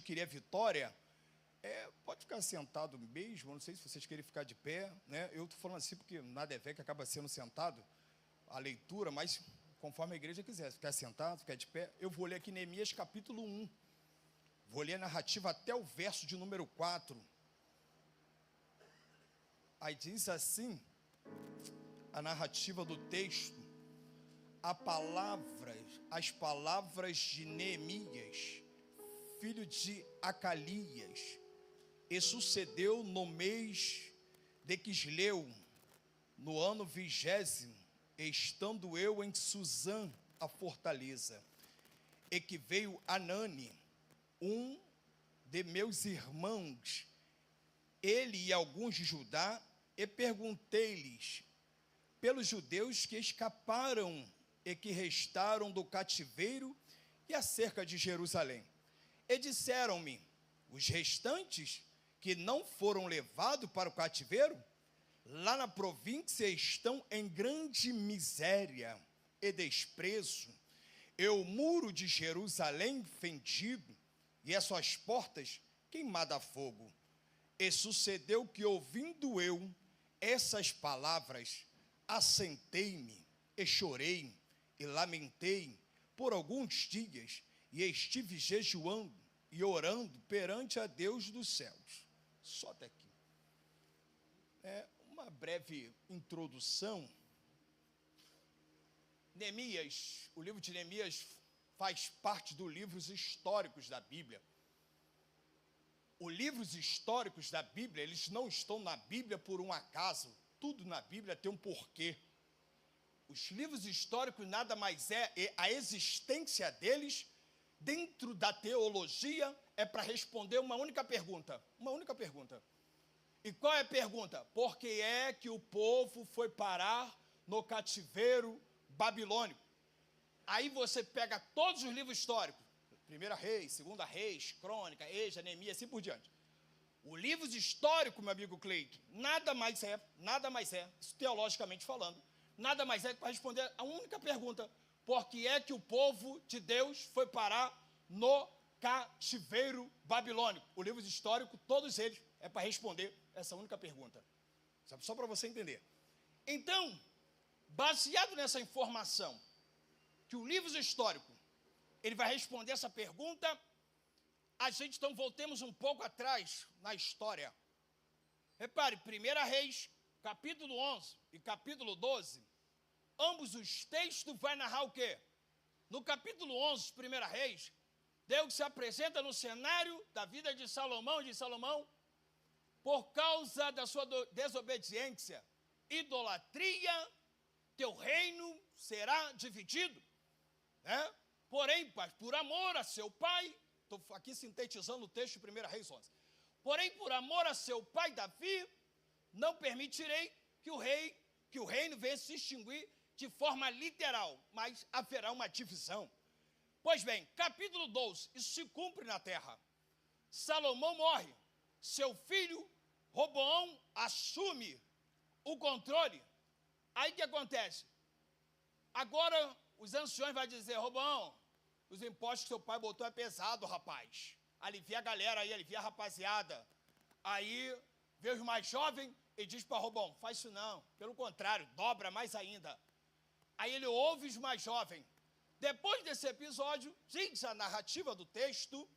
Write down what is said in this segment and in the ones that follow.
queria vitória, pode ficar sentado mesmo, não sei se vocês querem ficar de pé, né? Eu estou falando assim porque nada é que acaba sendo sentado, a leitura, mas conforme a igreja quiser, ficar sentado, ficar de pé. Eu vou ler aqui Neemias capítulo 1, vou ler a narrativa até o verso de número 4, aí diz assim, a narrativa do texto: as palavras de Neemias, filho de Acalias, e sucedeu no mês de Quisleu, no ano 20º, estando eu em Suzã, a fortaleza, e que veio Anani, um de meus irmãos, ele e alguns de Judá, e perguntei-lhes pelos judeus que escaparam e que restaram do cativeiro e acerca de Jerusalém. E disseram-me: os restantes que não foram levados para o cativeiro, lá na província estão em grande miséria e desprezo, e o muro de Jerusalém fendido, e as suas portas queimadas a fogo. E sucedeu que, ouvindo eu essas palavras, assentei-me e chorei e lamentei por alguns dias, e estive jejuando e orando perante a Deus dos céus. Só até aqui. Uma breve introdução. Neemias, o livro de Neemias faz parte dos livros históricos da Bíblia. Os livros históricos da Bíblia, eles não estão na Bíblia por um acaso. Tudo na Bíblia tem um porquê. Os livros históricos nada mais a existência deles, dentro da teologia, é para responder uma única pergunta. Uma única pergunta. E qual é a pergunta? Por que é que o povo foi parar no cativeiro babilônico? Aí você pega todos os livros históricos, 1 Reis, 2 Reis, Crônica, Êxodo, Neemias, assim por diante. O livro histórico, meu amigo Cleito, nada mais é, isso teologicamente falando, nada mais é para responder a única pergunta: por que é que o povo de Deus foi parar no cativeiro babilônico? O livro histórico, todos eles, é para responder essa única pergunta. Só para você entender. Então, baseado nessa informação, que o livro histórico, ele vai responder essa pergunta, a gente, então, voltemos um pouco atrás na história. Repare, 1 Reis, capítulo 11 e capítulo 12, ambos os textos vai narrar o quê? No capítulo 11, 1 Reis, Deus se apresenta no cenário da vida de Salomão, por causa da sua desobediência, idolatria, teu reino será dividido, né? Porém, por amor a seu pai, estou aqui sintetizando o texto de 1 Reis 11, porém, por amor a seu pai Davi, não permitirei que o reino venha se extinguir de forma literal, mas haverá uma divisão. Pois bem, capítulo 12, isso se cumpre na terra. Salomão morre, seu filho Roboão assume o controle. Aí o que acontece? Agora os anciões vão dizer: Roboão, os impostos que seu pai botou é pesado, rapaz. Alivia a galera aí, alivia a rapaziada. Aí vê os mais jovens e diz para Roboão: faz isso não, pelo contrário, dobra mais ainda. Aí ele ouve os mais jovens. Depois desse episódio, diz a narrativa do texto,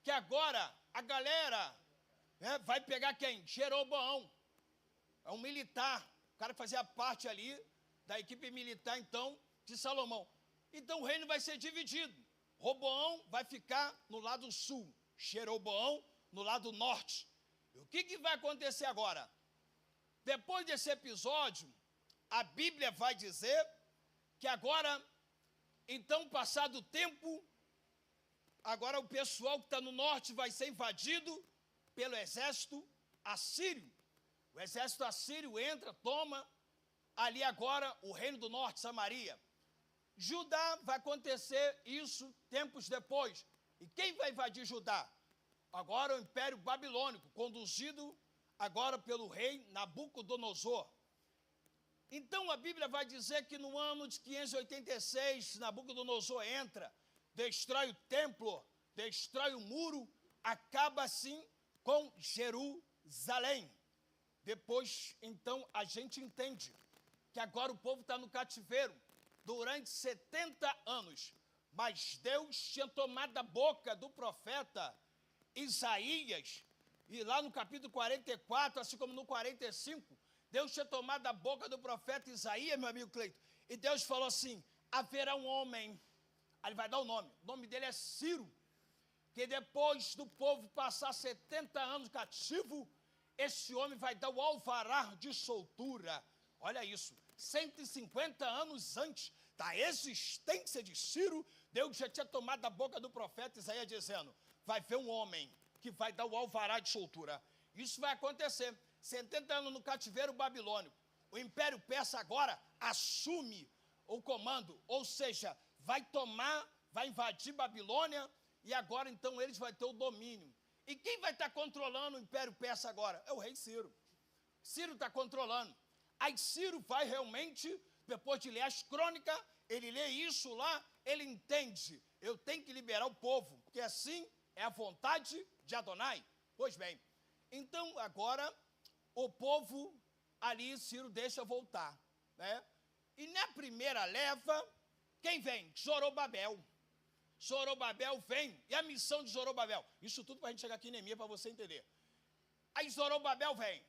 que agora a galera, né, vai pegar quem? Jeroboão. É um militar, o cara que fazia parte ali da equipe militar, então, de Salomão. Então o reino vai ser dividido. Roboão vai ficar no lado sul, Jeroboão no lado norte. E o que vai acontecer agora? Depois desse episódio, a Bíblia vai dizer que agora, então, passado o tempo, agora o pessoal que está no norte vai ser invadido pelo exército assírio. O exército assírio entra, toma ali agora o reino do norte, Samaria. Judá, vai acontecer isso tempos depois. E quem vai invadir Judá? Agora o Império Babilônico, conduzido agora pelo rei Nabucodonosor. Então a Bíblia vai dizer que no ano de 586, Nabucodonosor entra, destrói o templo, destrói o muro, acaba assim com Jerusalém. Depois, então, a gente entende que agora o povo está no cativeiro durante 70 anos. Mas Deus tinha tomado a boca do profeta Isaías, e lá no capítulo 44, assim como no 45, Deus tinha tomado a boca do profeta Isaías, meu amigo Cleito, e Deus falou assim: haverá um homem, aí ele vai dar o nome dele é Ciro, que depois do povo passar 70 anos cativo, esse homem vai dar o alvará de soltura. Olha isso, 150 anos antes da existência de Ciro, Deus já tinha tomado a boca do profeta Isaías dizendo: vai ver um homem que vai dar o alvará de soltura. Isso vai acontecer. 70 anos no cativeiro babilônico. O Império Persa agora assume o comando, ou seja, vai invadir Babilônia, e agora então eles vão ter o domínio. E quem vai estar controlando o Império Persa agora? É o rei Ciro. Ciro está controlando. Aí Ciro vai realmente, depois de ler as crônicas, ele lê isso lá, ele entende: eu tenho que liberar o povo, porque assim é a vontade de Adonai. Pois bem, então agora o povo ali, Ciro deixa voltar, né? E na primeira leva, quem vem? Zorobabel. Zorobabel vem, e a missão de Zorobabel, isso tudo para a gente chegar aqui em Neemias, para você entender. Aí Zorobabel vem,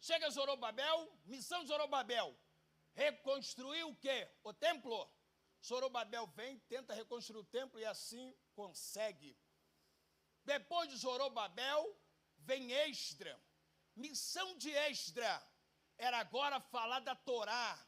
chega Zorobabel, missão de Zorobabel, reconstruir o quê? O templo. Zorobabel vem, tenta reconstruir o templo e assim consegue. Depois de Zorobabel, vem Esdra. Missão de Esdra era agora falar da Torá,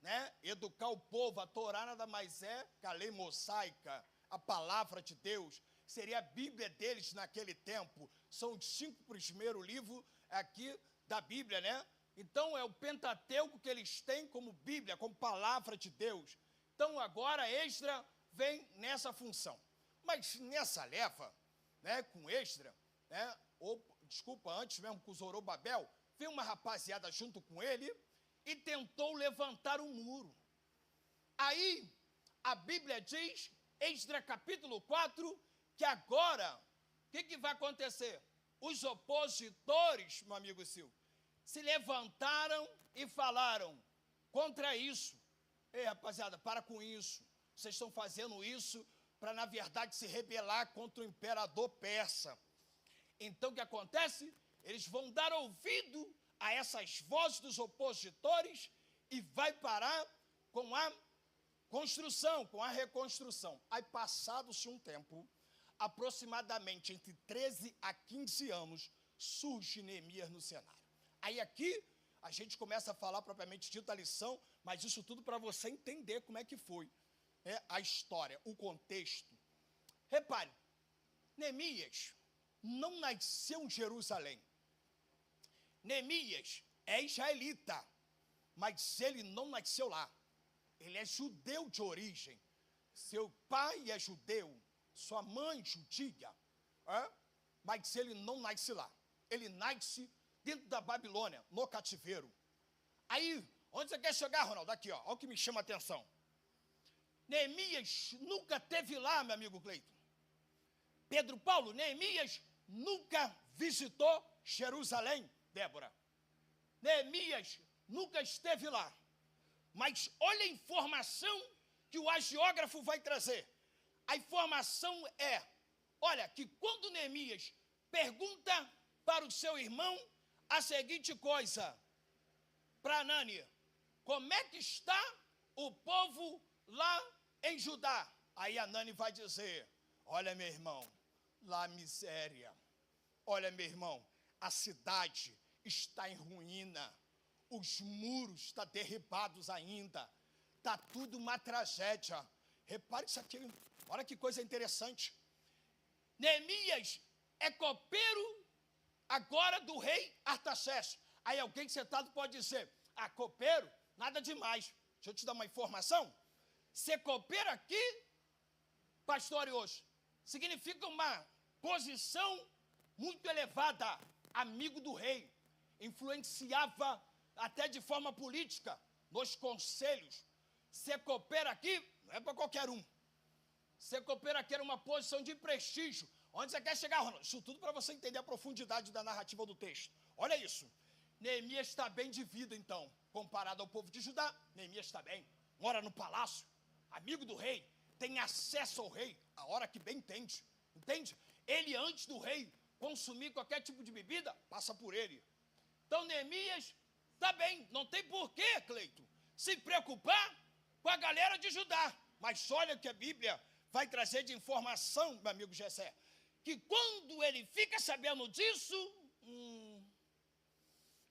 né? Educar o povo. A Torá nada mais é que a lei mosaica, a palavra de Deus. Seria a Bíblia deles naquele tempo. São os 5 primeiros livros aqui da Bíblia, né? Então é o Pentateuco que eles têm como Bíblia, como palavra de Deus. Então agora Esdra vem nessa função. Mas nessa leva, né, com Esdra, né, antes mesmo com Zorobabel, veio uma rapaziada junto com ele e tentou levantar um muro. Aí a Bíblia diz, Esdra capítulo 4, que agora, o que vai acontecer? Os opositores, meu amigo Silvio, se levantaram e falaram contra isso. Ei, rapaziada, para com isso. Vocês estão fazendo isso para, na verdade, se rebelar contra o imperador persa. Então, o que acontece? Eles vão dar ouvido a essas vozes dos opositores e vai parar com a construção, com a reconstrução. Aí, passado-se um tempo, aproximadamente entre 13 a 15 anos, surge Neemias no cenário. Aí aqui a gente começa a falar propriamente dito da lição, mas isso tudo para você entender como é que foi, né, a história, o contexto. Repare, Neemias não nasceu em Jerusalém. Neemias é israelita, mas ele não nasceu lá. Ele é judeu de origem. Seu pai é judeu, sua mãe judia, mas ele não nasce lá. Ele nasce dentro da Babilônia, no cativeiro. Aí, onde você quer chegar, Ronaldo? Aqui, ó, olha o que me chama a atenção. Neemias nunca teve lá, meu amigo Cleito. Pedro Paulo, Neemias nunca visitou Jerusalém, Débora. Neemias nunca esteve lá. Mas olha a informação que o agiógrafo vai trazer. A informação é, olha, que quando Neemias pergunta para o seu irmão a seguinte coisa, para Anani: como é que está o povo lá em Judá? Aí Anani vai dizer: olha, meu irmão, lá miséria. Olha, meu irmão, a cidade está em ruína. Os muros estão derribados ainda. Está tudo uma tragédia. Repare isso aqui, olha que coisa interessante. Neemias é copeiro agora do rei Artaxerxes. Aí alguém sentado pode dizer: ah, copeiro, nada demais. Deixa eu te dar uma informação. Ser copeiro aqui, pastor hoje, significa uma posição muito elevada, amigo do rei, influenciava até de forma política nos conselhos. Ser copeiro aqui não é para qualquer um. Ser copeiro aqui era uma posição de prestígio, Onde você quer chegar, Ronaldo? Isso tudo para você entender a profundidade da narrativa do texto. Olha isso. Neemias está bem de vida, então, comparado ao povo de Judá. Neemias está bem, mora no palácio, amigo do rei, tem acesso ao rei, a hora que bem entende. Entende? Ele, antes do rei consumir qualquer tipo de bebida, passa por ele. Então, Neemias está bem, não tem porquê, Cleito, se preocupar com a galera de Judá. Mas olha o que a Bíblia vai trazer de informação, meu amigo Gessé, que quando ele fica sabendo disso,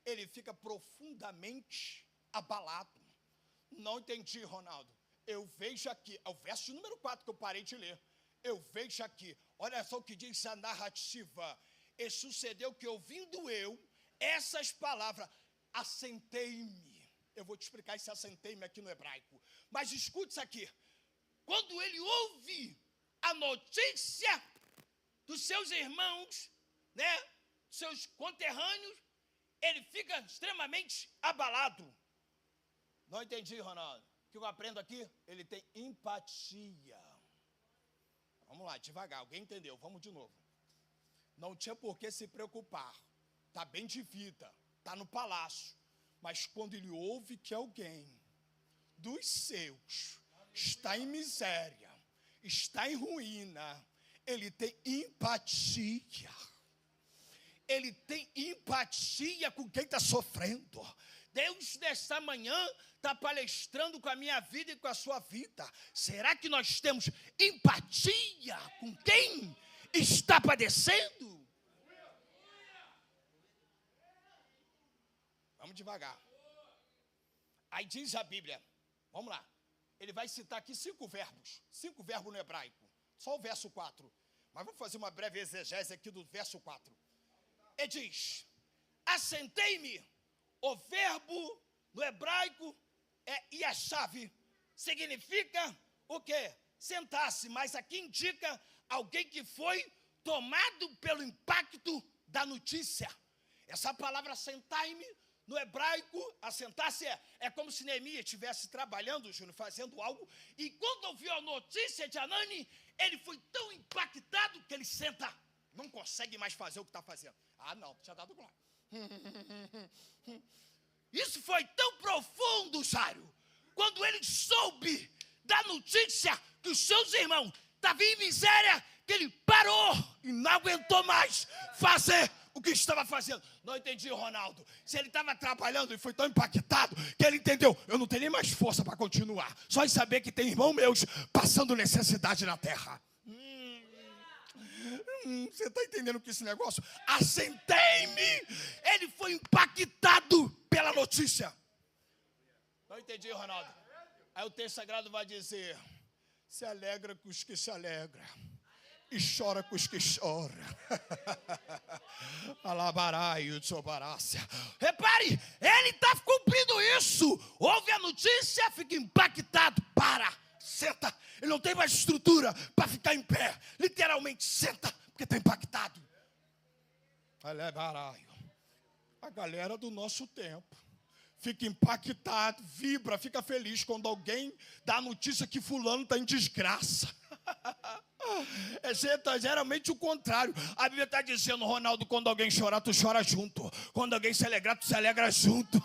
ele fica profundamente abalado. Não entendi, Ronaldo. Eu vejo aqui, é o verso número 4 que eu parei de ler. Eu vejo aqui, olha só o que diz a narrativa. E sucedeu que, ouvindo eu essas palavras, assentei-me. Eu vou te explicar esse assentei-me aqui no hebraico. Mas escute isso aqui. Quando ele ouve a notícia dos seus irmãos, né, seus conterrâneos, ele fica extremamente abalado. Não entendi, Ronaldo. O que eu aprendo aqui? Ele tem empatia. Vamos lá, devagar. Alguém entendeu? Vamos de novo. Não tinha por que se preocupar. Está bem de vida, está no palácio. Mas quando ele ouve que alguém dos seus está em miséria, está em ruína, ele tem empatia. Ele tem empatia com quem está sofrendo. Deus, nesta manhã, está palestrando com a minha vida e com a sua vida. Será que nós temos empatia com quem está padecendo? Vamos devagar. Aí diz a Bíblia, vamos lá. Ele vai citar aqui 5 verbos no hebraico. Só o verso 4. Mas vamos fazer uma breve exegese aqui do verso 4. Ele diz, assentei-me. O verbo no hebraico é yashav. Significa o quê? Sentar-se. Mas aqui indica alguém que foi tomado pelo impacto da notícia. Essa palavra assentar-me, no hebraico, assentar-se é como se Neemias estivesse trabalhando, Júnior, fazendo algo, e quando ouviu a notícia de Anani, ele foi tão impactado que ele senta, não consegue mais fazer o que está fazendo. Ah, não, tinha dado glória. Isso foi tão profundo, Jairo, quando ele soube da notícia que os seus irmãos estavam em miséria, que ele parou e não aguentou mais fazer o que estava fazendo. Não entendi, Ronaldo. Se ele estava trabalhando e foi tão impactado que ele entendeu, eu não tenho nem mais força para continuar. Só em saber que tem irmãos meus passando necessidade na terra. Você está entendendo que esse negócio? Assentei-me. Ele foi impactado pela notícia. Não entendi, Ronaldo. Aí o texto sagrado vai dizer, se alegra com os que se alegram e chora com os que choram. Alabarai o tsobarácia. Repare, ele está cumprindo isso. Ouve a notícia, fica impactado. Para, senta. Ele não tem mais estrutura para ficar em pé. Literalmente, senta, porque está impactado. Alabarai. A galera do nosso tempo fica impactado, vibra, fica feliz quando alguém dá a notícia que fulano está em desgraça. É geralmente o contrário. A Bíblia está dizendo, Ronaldo, quando alguém chorar, tu chora junto. Quando alguém se alegrar, tu se alegra junto.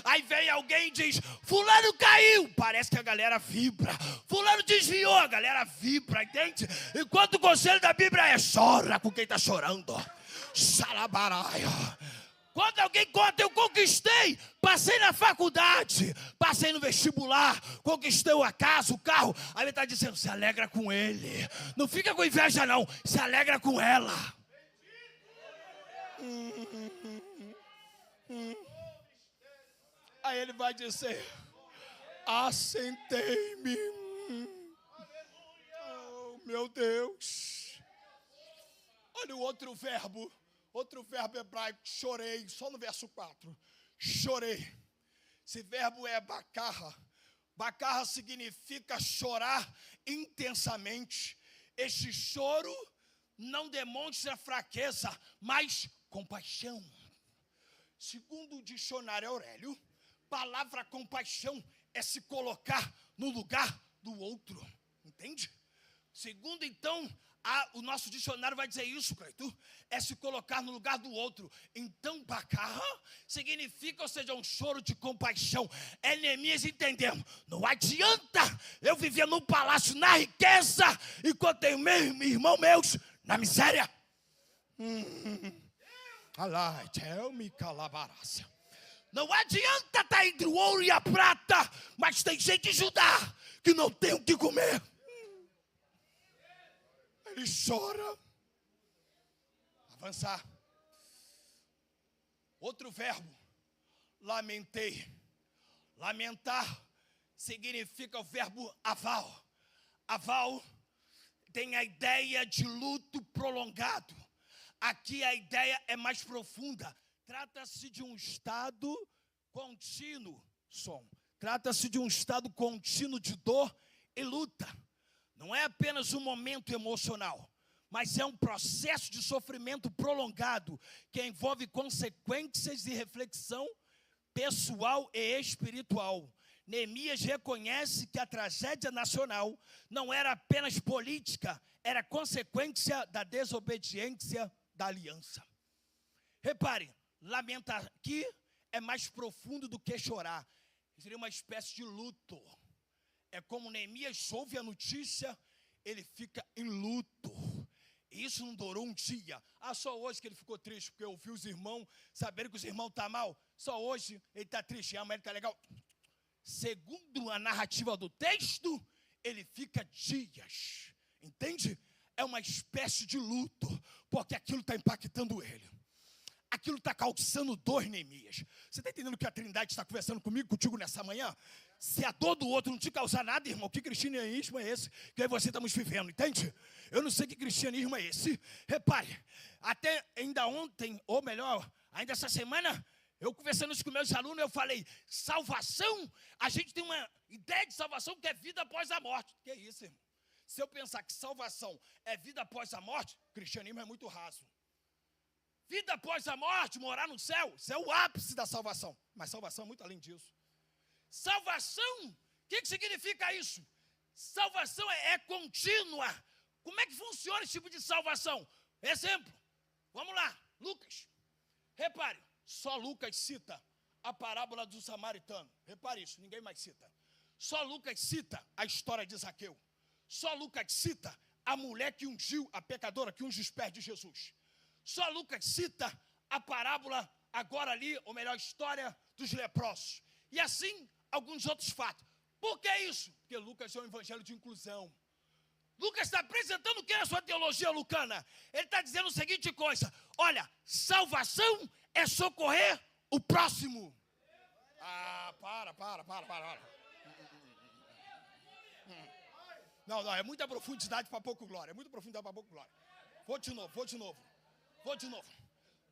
Aí vem alguém e diz, fulano caiu. Parece que a galera vibra. Fulano desviou, a galera vibra, entende? Enquanto o conselho da Bíblia é, chora com quem está chorando. Salabaraia. Quando alguém conta, eu conquistei, passei na faculdade, passei no vestibular, conquistei a casa, o carro. Aí ele está dizendo, se alegra com ele. Não fica com inveja não, se alegra com ela. Aí ele vai dizer, assentei-me. Oh, meu Deus. Olha o outro verbo hebraico, chorei, só no verso 4. Chorei. Esse verbo é bacarra. Bacarra significa chorar intensamente. Este choro não demonstra fraqueza, mas compaixão. Segundo o dicionário Aurélio, palavra compaixão é se colocar no lugar do outro. Entende? Segundo, então, O nosso dicionário vai dizer isso, Cleiton, é se colocar no lugar do outro. Então, Bacá significa, ou seja, um choro de compaixão. É Neemias entendendo, não adianta eu viver num palácio na riqueza, enquanto tenho irmãos meus na miséria. Não adianta estar entre o ouro e a prata, mas tem gente de Judá que não tem o que comer. Ele chora. Avançar. Outro verbo. Lamentei. Lamentar significa o verbo aval. Aval tem a ideia de luto prolongado. Aqui a ideia é mais profunda. Trata-se de um estado contínuo. Trata-se de um estado contínuo de dor e luta. Não é apenas um momento emocional, mas é um processo de sofrimento prolongado que envolve consequências e reflexão pessoal e espiritual. Neemias reconhece que a tragédia nacional não era apenas política, era consequência da desobediência da aliança. Repare, lamentar aqui é mais profundo do que chorar. Seria uma espécie de luto. É como Neemias ouve a notícia, ele fica em luto. E isso não durou um dia. Só hoje que ele ficou triste, porque ouviu os irmãos, saberem que os irmãos estão mal. Só hoje ele está triste, amanhã ele está legal. Segundo a narrativa do texto, ele fica dias. Entende? É uma espécie de luto, porque aquilo está impactando ele. Aquilo está causando dor em Neemias. Você está entendendo que a Trindade está conversando comigo, contigo nessa manhã? Se a dor do outro não te causar nada, irmão, que cristianismo é esse que eu e você estamos vivendo, entende? Eu não sei que cristianismo é esse. Repare, até ainda ontem, ou melhor, ainda essa semana, eu conversando isso com meus alunos, eu falei, salvação, a gente tem uma ideia de salvação que é vida após a morte. Que é isso, irmão? Se eu pensar que salvação é vida após a morte, o cristianismo é muito raso. Vida após a morte, morar no céu, isso é o ápice da salvação. Mas salvação é muito além disso. Salvação, o que significa isso? Salvação é contínua. Como é que funciona esse tipo de salvação? Exemplo, vamos lá, Lucas. Repare, só Lucas cita a parábola do samaritano. Repare isso, ninguém mais cita. Só Lucas cita a história de Zaqueu. Só Lucas cita a mulher que ungiu, a pecadora que ungiu os pés de Jesus. Só Lucas cita a parábola, agora ali, ou melhor, a história dos leprosos. E assim, alguns outros fatos. Por que isso? Porque Lucas é um evangelho de inclusão. Lucas está apresentando o que é a sua teologia lucana? Ele está dizendo a seguinte coisa: olha, salvação é socorrer o próximo. Para. Não, é muita profundidade para pouco glória. É muita profundidade para pouco glória. Vou de novo.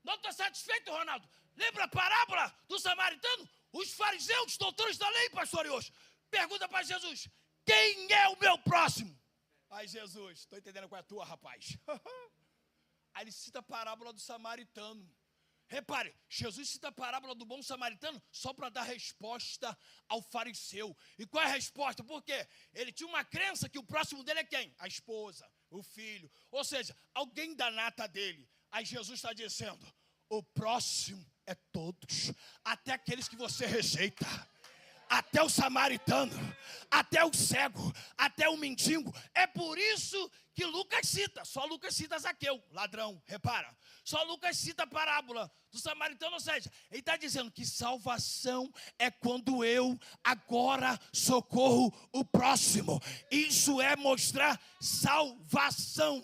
Não estou satisfeito, Ronaldo. Lembra a parábola do samaritano? Os fariseus, doutores da lei, pastor Ios, pergunta para Jesus, quem é o meu próximo? Aí Jesus, estou entendendo qual é a tua, rapaz. Aí ele cita a parábola do samaritano. Repare, Jesus cita a parábola do bom samaritano só para dar resposta ao fariseu. E qual é a resposta? Por quê? Ele tinha uma crença que o próximo dele é quem? A esposa, o filho, ou seja, alguém da nata dele. Aí Jesus está dizendo, o próximo é todos, até aqueles que você rejeita. Até o samaritano, até o cego, até o mendigo. É por isso que Lucas cita, só Lucas cita Zaqueu, ladrão, repara. Só Lucas cita a parábola do samaritano, ou seja, ele está dizendo que salvação é quando eu agora socorro o próximo. Isso é mostrar salvação.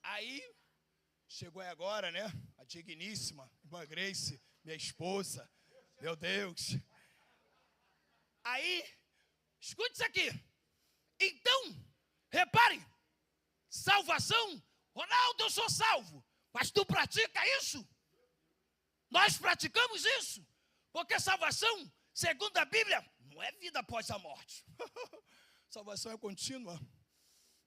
Aí, chegou agora, né, a digníssima irmã Grace, minha esposa. Meu Deus. Aí, escute isso aqui. Então, repare, salvação, Ronaldo, eu sou salvo, mas tu pratica isso? Nós praticamos isso, porque salvação, segundo a Bíblia, não é vida após a morte. Salvação é contínua.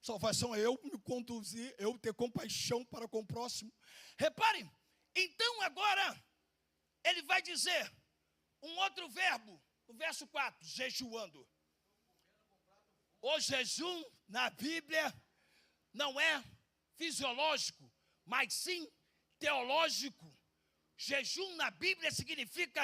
Salvação é eu me conduzir, eu ter compaixão para com o próximo. Repare, então agora, ele vai dizer um outro verbo, o verso 4, jejuando. O jejum na Bíblia não é fisiológico, mas sim teológico. Jejum na Bíblia significa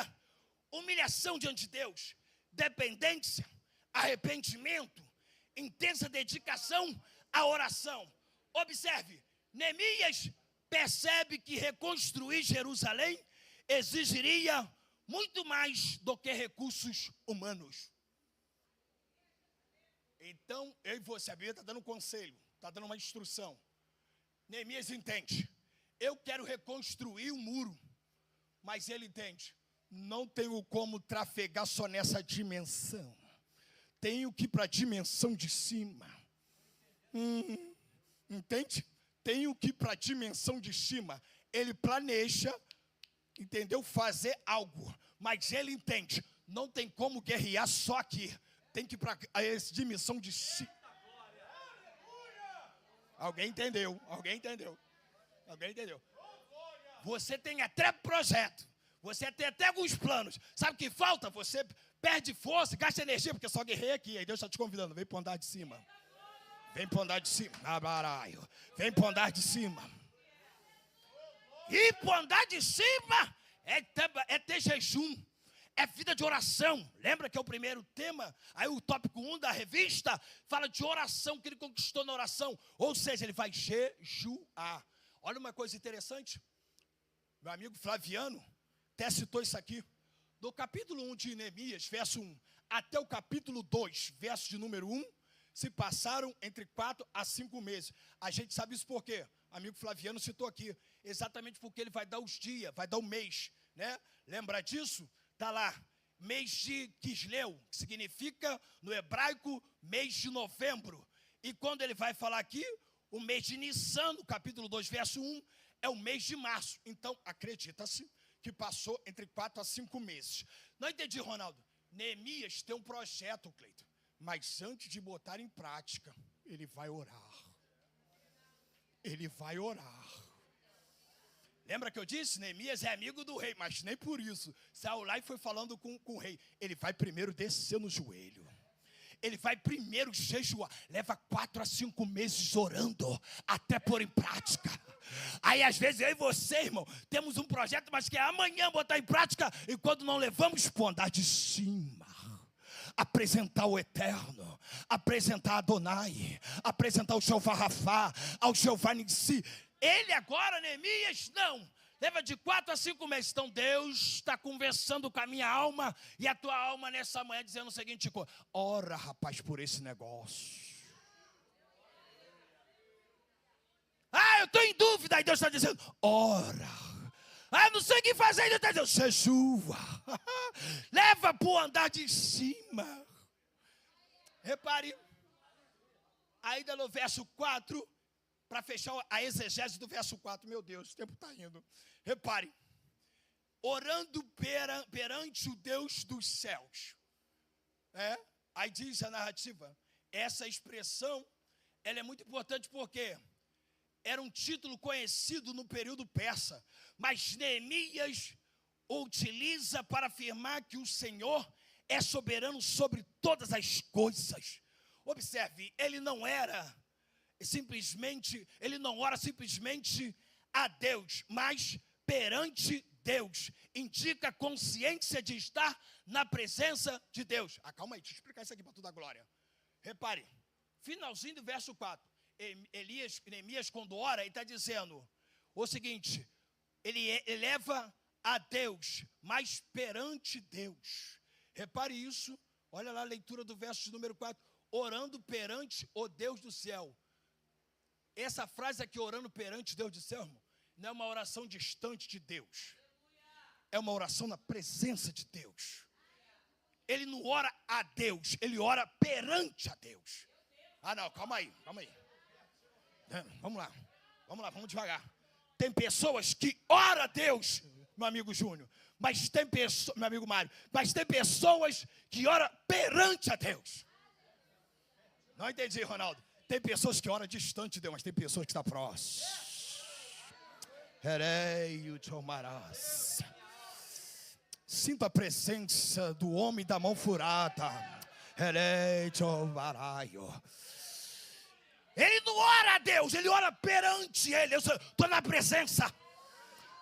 humilhação diante de Deus, dependência, arrependimento, intensa dedicação à oração. Observe, Neemias percebe que reconstruir Jerusalém exigiria muito mais do que recursos humanos. Então, eu e você, a Bíblia está dando um conselho, está dando uma instrução. Neemias entende, eu quero reconstruir o muro, mas ele entende, não tenho como trafegar só nessa dimensão. Tenho que ir para a dimensão de cima. Entende? Tenho que ir para a dimensão de cima. Ele planeja, entendeu? Fazer algo. Mas ele entende, não tem como guerrear só aqui. Tem que ir para essa dimensão de cima. Alguém entendeu? Alguém entendeu? Alguém entendeu? Você tem até projeto. Você tem até alguns planos. Sabe o que falta? Você perde força, gasta energia, porque só guerreia aqui. Aí Deus está te convidando. Vem para o andar de cima. Vem para o andar de cima. Vem para o andar de cima. E para o andar de cima é ter jejum. É vida de oração. Lembra que é o primeiro tema? Aí o tópico 1 da revista fala de oração, que ele conquistou na oração. Ou seja, ele vai jejuar. Olha uma coisa interessante. Meu amigo Flaviano até citou isso aqui. Do capítulo 1 de Neemias, verso 1, até o capítulo 2, verso de número 1, se passaram entre 4 a 5 meses. A gente sabe isso por quê? Amigo Flaviano citou aqui. Exatamente porque ele vai dar os dias, vai dar o mês, né? Lembra disso? Está lá, mês de Quisleu, que significa, no hebraico, mês de novembro. E quando ele vai falar aqui, o mês de Nissan, no capítulo 2, verso 1, é o mês de março. Então, acredita-se que passou entre 4 a 5 meses. Não entendi, Ronaldo. Neemias tem um projeto, Cleiton. Mas antes de botar em prática, ele vai orar. Ele vai orar. Lembra que eu disse? Neemias é amigo do rei, mas nem por isso. Saiu lá e foi falando com o rei. Ele vai primeiro descer no joelho. Ele vai primeiro jejuar. Leva 4 a 5 meses orando, até pôr em prática. Aí às vezes eu e você, irmão, temos um projeto, mas que é amanhã botar em prática. E quando não levamos para o andar de cima, apresentar o Eterno, apresentar Adonai, apresentar o Jeová Rafá, ao Jeová Nissi. Ele agora, Neemias, não. Leva de 4 a 5 meses. Então Deus está conversando com a minha alma e a tua alma nessa manhã, dizendo o seguinte: ora, rapaz, por esse negócio. Ah, eu estou em dúvida. Aí Deus está dizendo: ora. Ah, eu não sei o que fazer. Ele está dizendo: jejua. Leva para o andar de cima. Repare, ainda no verso 4. Para fechar a exegese do verso 4, meu Deus, o tempo está indo. Repare, orando perante o Deus dos céus. Aí diz a narrativa, essa expressão, ela é muito importante porque era um título conhecido no período persa, mas Neemias o utiliza para afirmar que o Senhor é soberano sobre todas as coisas. Observe, ele não ora simplesmente a Deus, mas perante Deus. Indica consciência de estar na presença de Deus. Calma aí, deixa eu explicar isso aqui para toda a glória. Repare, finalzinho do verso 4. Neemias, quando ora, ele está dizendo o seguinte: ele eleva a Deus, mas perante Deus. Repare isso, olha lá a leitura do verso de número 4. Orando perante o Deus do céu. Essa frase aqui, orando perante Deus do céu, irmão, não é uma oração distante de Deus. É uma oração na presença de Deus. Ele não ora a Deus, ele ora perante a Deus. Não, calma aí. Vamos lá, vamos devagar. Tem pessoas que oram a Deus, meu amigo Júnior, mas tem pessoas, meu amigo Mário, mas tem pessoas que oram perante a Deus. Não entendi, Ronaldo. Tem pessoas que oram distante de Deus, mas tem pessoas que estão próximas. Sinta a presença do homem da mão furada. Ele não ora a Deus, ele ora perante ele. Eu estou na presença.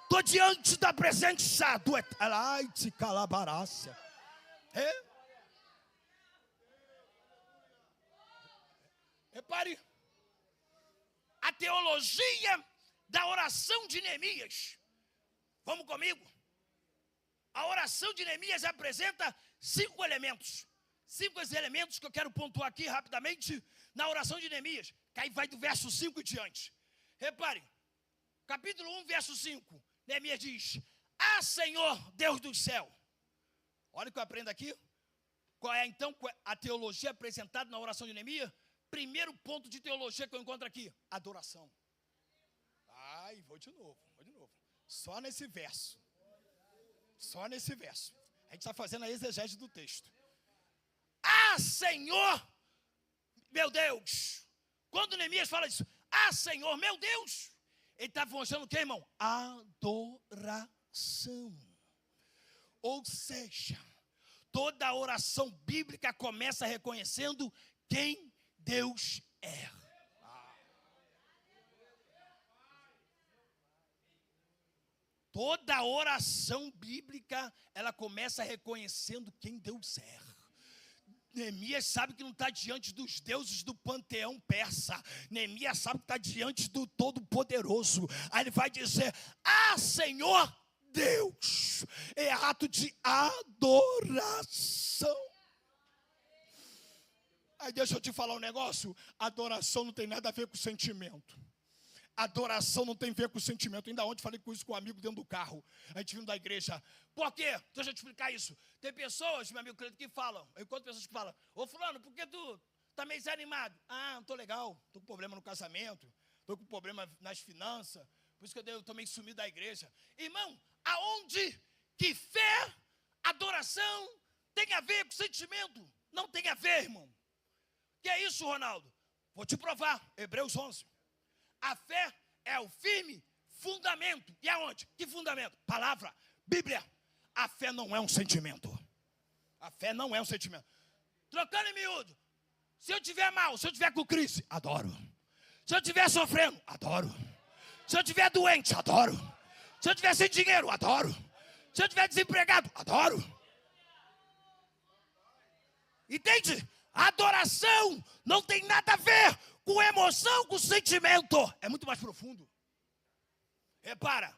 Estou diante da presença do Eterno. Ai, te calabarácia. Repare. A teologia da oração de Neemias. Vamos comigo? A oração de Neemias apresenta 5 elementos. 5 elementos que eu quero pontuar aqui rapidamente na oração de Neemias. Que aí vai do verso 5 em diante. Repare, capítulo 1, verso 5. Neemias diz: Ah, Senhor, Deus do céu. Olha o que eu aprendo aqui. Qual é então a teologia apresentada na oração de Neemias? Primeiro ponto de teologia que eu encontro aqui: adoração. Ai, vou de novo. Só nesse verso. Só nesse verso. A gente está fazendo a exegese do texto. Ah, Senhor, meu Deus. Quando Neemias fala isso, ah, Senhor, meu Deus, ele está mostrando o que, irmão? Adoração. Ou seja, toda a oração bíblica começa reconhecendo quem Deus é. Toda oração bíblica, ela começa reconhecendo quem Deus é. Neemias sabe que não está diante dos deuses do panteão persa. Neemias sabe que está diante do Todo-Poderoso. Aí ele vai dizer: Ah, Senhor Deus. É ato de adoração. Aí deixa eu te falar um negócio. Adoração não tem nada a ver com sentimento. Adoração não tem a ver com sentimento. Ainda ontem falei com isso com um amigo dentro do carro. A gente vindo da igreja. Por quê? Deixa eu te explicar isso. Tem pessoas, meu amigo Cleiton, que falam. Eu encontro pessoas que falam: Ô fulano, por que tu tá meio desanimado? Ah, não tô legal. Tô com problema no casamento. Tô com problema nas finanças. Por isso que eu tô meio sumido da igreja. Irmão, aonde que fé, adoração tem a ver com sentimento? Não tem a ver, irmão. Que é isso, Ronaldo? Vou te provar. Hebreus 11. A fé é o firme fundamento. E aonde? Que fundamento? Palavra, Bíblia. A fé não é um sentimento. A fé não é um sentimento. Trocando em miúdo. Se eu estiver mal, se eu estiver com crise, adoro. Se eu estiver sofrendo, adoro. Se eu estiver doente, adoro. Se eu estiver sem dinheiro, adoro. Se eu estiver desempregado, adoro. Entende? Adoração não tem nada a ver com emoção, com sentimento. É muito mais profundo. Repara,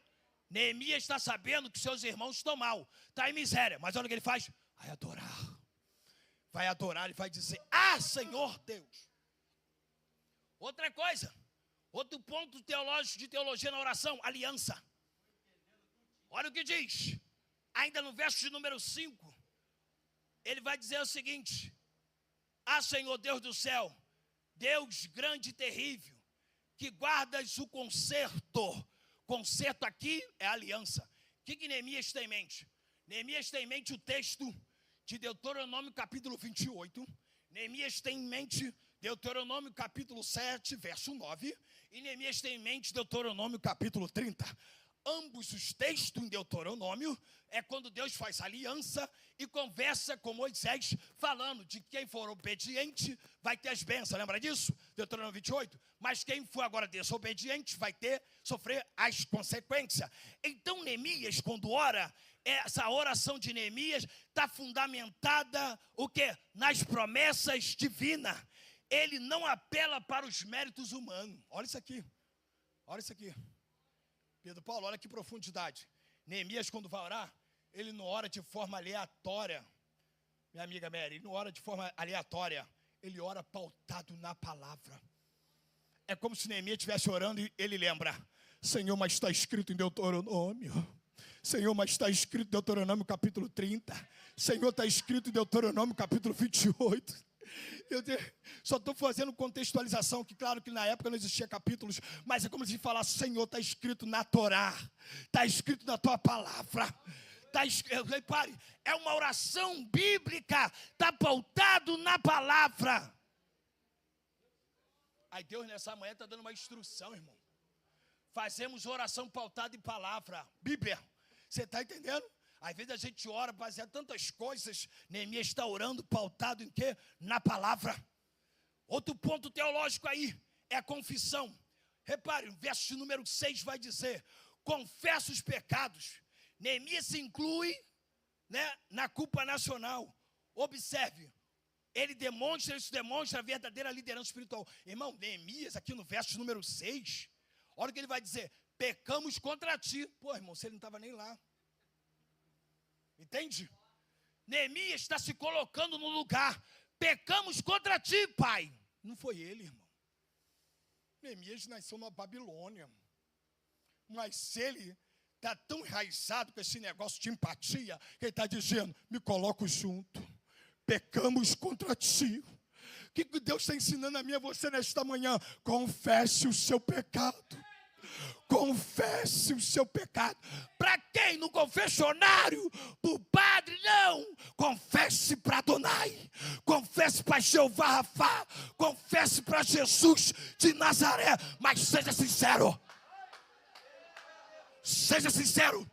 Neemias está sabendo que seus irmãos estão mal. Está em miséria. Mas olha o que ele faz. Vai adorar. Vai adorar e vai dizer: Ah, Senhor Deus. Outra coisa. Outro ponto teológico de teologia na oração. Aliança. Olha o que diz. Ainda no verso de número 5. Ele vai dizer o seguinte: Ah, Senhor Deus do céu, Deus grande e terrível, que guardas o concerto. Concerto aqui é aliança. O que Neemias tem em mente? Neemias tem em mente o texto de Deuteronômio capítulo 28. Neemias tem em mente Deuteronômio capítulo 7, verso 9. E Neemias tem em mente Deuteronômio capítulo 30. Ambos os textos em Deuteronômio é quando Deus faz aliança e conversa com Moisés, falando de quem for obediente vai ter as bênçãos. Lembra disso? Deuteronômio 28. Mas quem for agora desobediente vai sofrer as consequências. Então Neemias, quando ora, essa oração de Neemias está fundamentada o quê? Nas promessas divinas. Ele não apela para os méritos humanos. Olha isso aqui. Olha isso aqui. Pedro Paulo, olha que profundidade. Neemias, quando vai orar, ele não ora de forma aleatória. Minha amiga Mary, ele não ora de forma aleatória. Ele ora pautado na palavra. É como se Neemias estivesse orando e ele lembra: Senhor, mas está escrito em Deuteronômio. Senhor, mas está escrito em Deuteronômio capítulo 30. Senhor, está escrito em Deuteronômio capítulo 28. Eu só estou fazendo contextualização, que claro que na época não existia capítulos, mas é como se falar: Senhor, está escrito na Torá, está escrito na tua palavra. Repare, é uma oração bíblica, está pautado na palavra. Aí Deus nessa manhã está dando uma instrução, irmão. Fazemos oração pautada em palavra, Bíblia. Você está entendendo? Às vezes a gente ora baseado em tantas coisas. Neemias está orando pautado em quê? Na palavra. Outro ponto teológico aí é a confissão. Repare, o verso de número 6 vai dizer: confessa os pecados. Neemias se inclui, né, na culpa nacional. Observe, isso demonstra a verdadeira liderança espiritual. Irmão, Neemias, aqui no verso número 6, olha o que ele vai dizer: pecamos contra ti. Pô, irmão, você não estava nem lá. Entende? Neemias está se colocando no lugar. Pecamos contra ti, pai. Não foi ele, irmão. Neemias nasceu na Babilônia. Mas ele está tão enraizado com esse negócio de empatia, que ele está dizendo: me coloco junto. Pecamos contra ti. O que Deus está ensinando a mim e a você nesta manhã? Confesse o seu pecado. Confesse o seu pecado. Para quem? No confessionário? Para o padre? Não. Confesse para Adonai. Confesse para Jeová Rafá. Confesse para Jesus de Nazaré. Mas seja sincero. Seja sincero.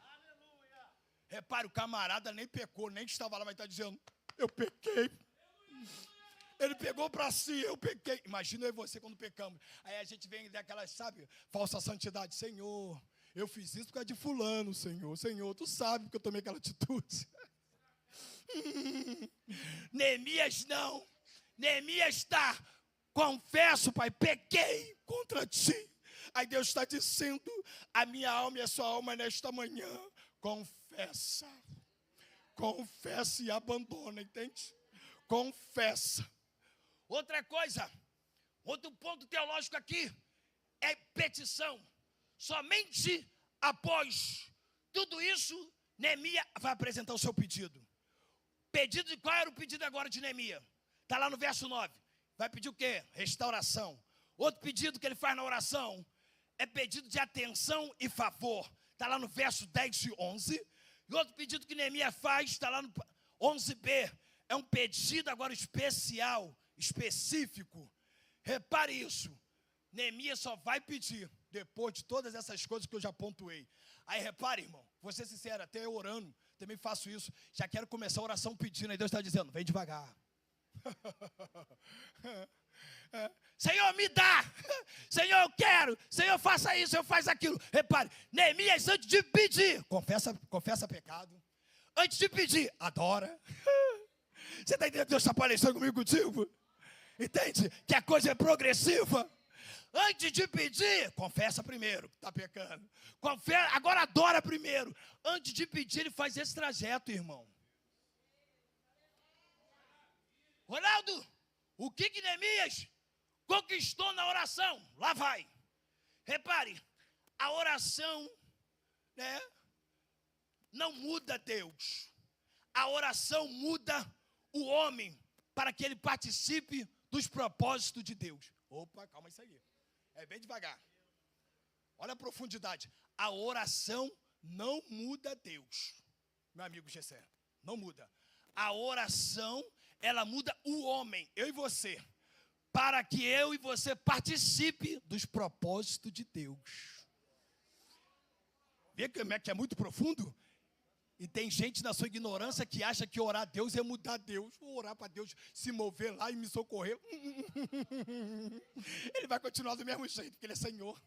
Repare, o camarada nem pecou, nem estava lá, mas está dizendo: eu pequei. Ele pegou para si, eu pequei. Imagina eu e você quando pecamos. Aí a gente vem daquelas, sabe, falsa santidade. Senhor, eu fiz isso por causa de fulano, Senhor. Senhor, tu sabe que eu tomei aquela atitude. Neemias não. Neemias está: confesso, pai, pequei contra ti. Aí Deus está dizendo: a minha alma e a sua alma nesta manhã, confessa. Confessa e abandona, entende? Confessa. Outra coisa, outro ponto teológico aqui é petição. Somente após tudo isso, Neemias vai apresentar o seu pedido. Pedido de qual era o pedido agora de Neemias? Está lá no verso 9. Vai pedir o quê? Restauração. Outro pedido que ele faz na oração é pedido de atenção e favor. Está lá no verso 10 e 11. E outro pedido que Neemias faz está lá no 11b. É um pedido agora especial, específico. Repare isso. Neemias só vai pedir depois de todas essas coisas que eu já pontuei. Aí repare, irmão, vou ser sincero, até eu orando, também faço isso. Já quero começar a oração pedindo, aí Deus está dizendo: vem devagar. Senhor, me dá. Senhor, eu quero. Senhor, faça isso, eu faço aquilo. Repare, Neemias, antes de pedir, confessa pecado. Antes de pedir, adora. Você está entendendo que Deus está parecendo comigo contigo? Entende? Que a coisa é progressiva. Antes de pedir, confessa primeiro que está pecando. Agora adora primeiro. Antes de pedir, ele faz esse trajeto, irmão. Ronaldo, o que Neemias conquistou na oração? Lá vai. Repare, a oração, né, não muda Deus. A oração muda o homem para que ele participe dos propósitos de Deus. Opa, calma isso aí. É bem devagar. Olha a profundidade. A oração não muda Deus. Meu amigo Gessé, não muda. A oração, ela muda o homem, eu e você, para que eu e você participe dos propósitos de Deus. Vê como é que é muito profundo? E tem gente na sua ignorância que acha que orar a Deus é mudar Deus. Vou orar para Deus se mover lá e me socorrer. Ele vai continuar do mesmo jeito, porque Ele é Senhor.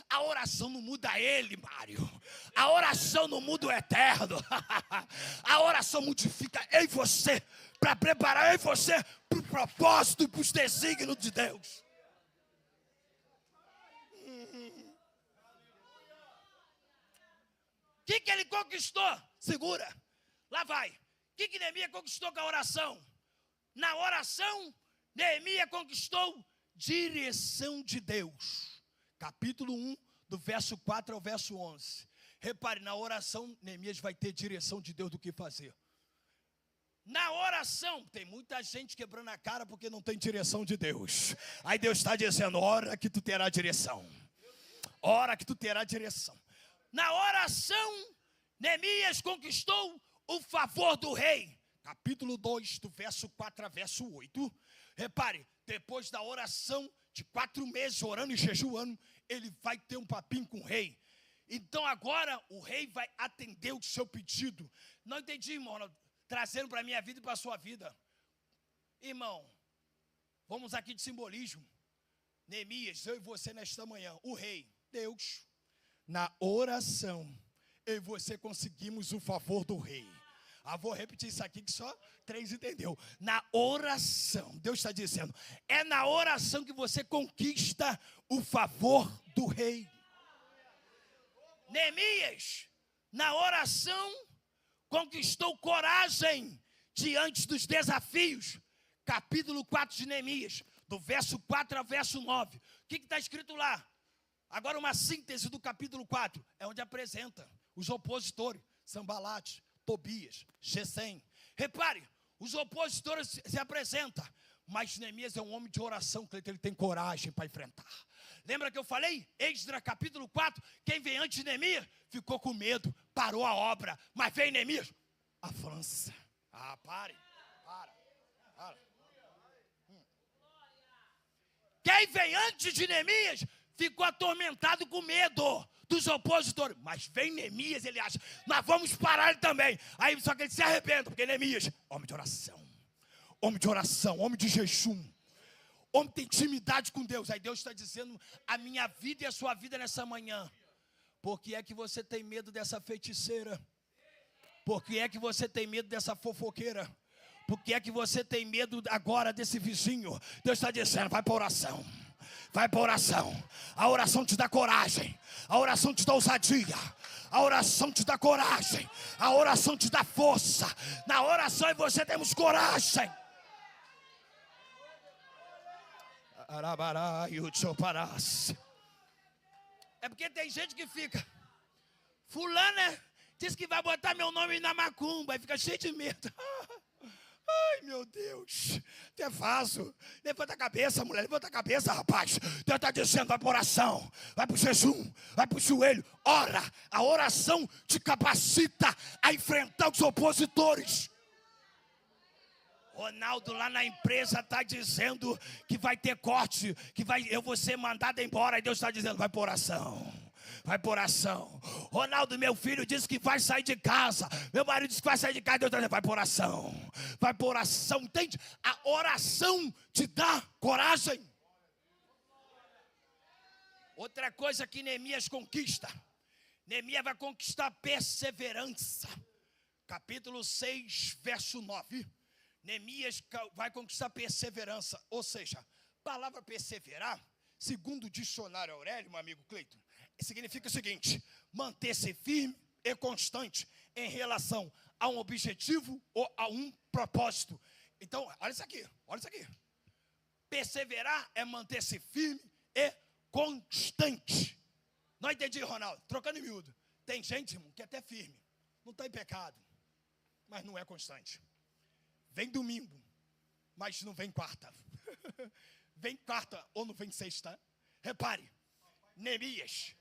A oração não muda Ele, Mário. A oração não muda o eterno. A oração modifica eu e você, para preparar eu e você para o propósito e para os desígnios de Deus. O que ele conquistou? Segura. Lá vai. O que Neemias conquistou com a oração? Na oração, Neemias conquistou direção de Deus. Capítulo 1, do verso 4 ao verso 11. Repare, na oração, Neemias vai ter direção de Deus do que fazer. Na oração, tem muita gente quebrando a cara porque não tem direção de Deus. Aí Deus está dizendo: ora que tu terá direção. Ora que tu terá direção. Na oração, Neemias conquistou o favor do rei. Capítulo 2, do verso 4 a verso 8. Repare, depois da oração de 4 meses orando e jejuando, ele vai ter um papinho com o rei. Então agora o rei vai atender o seu pedido. Não entendi, irmão, trazendo para a minha vida e para a sua vida. Irmão, vamos aqui de simbolismo. Neemias, eu e você nesta manhã, o rei, Deus, na oração, eu e você conseguimos o favor do rei. Vou repetir isso aqui que só 3 entendeu. Na oração, Deus está dizendo, é na oração que você conquista o favor do rei. Neemias, na oração, conquistou coragem diante dos desafios. Capítulo 4 de Neemias, do verso 4 ao verso 9. O que está escrito lá? Agora uma síntese do capítulo 4, é onde apresenta os opositores, Sambalate, Tobias, Gesem. Repare, os opositores se apresentam, mas Neemias é um homem de oração, que ele tem coragem para enfrentar. Lembra que eu falei? Esdras capítulo 4, quem vem antes de Neemias ficou com medo, parou a obra, mas vem Neemias, avança. Para. Quem vem antes de Neemias ficou atormentado com medo dos opositores. Mas vem Neemias, ele acha, nós vamos parar ele também. Aí só que ele se arrependa, porque Neemias, homem de oração, homem de jejum, homem tem intimidade com Deus. Aí Deus está dizendo, a minha vida e a sua vida nessa manhã. Por que é que você tem medo dessa feiticeira? Por que é que você tem medo dessa fofoqueira? Por que é que você tem medo agora desse vizinho? Deus está dizendo, vai para a oração. Vai para a oração. A oração te dá coragem. A oração te dá ousadia. A oração te dá coragem. A oração te dá força. Na oração você temos coragem. É porque tem gente que fica, fulana diz que vai botar meu nome na macumba. E fica cheio de medo. Ai, meu Deus, é fácil. Levanta a cabeça, mulher, levanta a cabeça, rapaz. Deus está dizendo, vai para oração, vai para o jejum, vai para o joelho. Ora, a oração te capacita a enfrentar os opositores. Ronaldo lá na empresa está dizendo que vai ter corte, que eu vou ser mandado embora. E Deus está dizendo, vai para oração. Vai por oração. Ronaldo, meu filho, disse que vai sair de casa. Meu marido disse que vai sair de casa. Deus está dizendo, vai por oração. Vai por oração, entende? A oração te dá coragem. Outra coisa que Neemias conquista. Neemias vai conquistar perseverança. Capítulo 6, verso 9. Neemias vai conquistar perseverança. Ou seja, a palavra perseverar, segundo o dicionário Aurélio, meu amigo Cleiton, significa o seguinte, manter-se firme e constante em relação a um objetivo ou a um propósito. Então, olha isso aqui. Perseverar é manter-se firme e constante. Não entendi, Ronaldo? Trocando em miúdo. Tem gente, irmão, que é até firme. Não está em pecado, mas não é constante. Vem domingo, mas não vem quarta. Vem quarta ou não vem sexta. Repare, Neemias,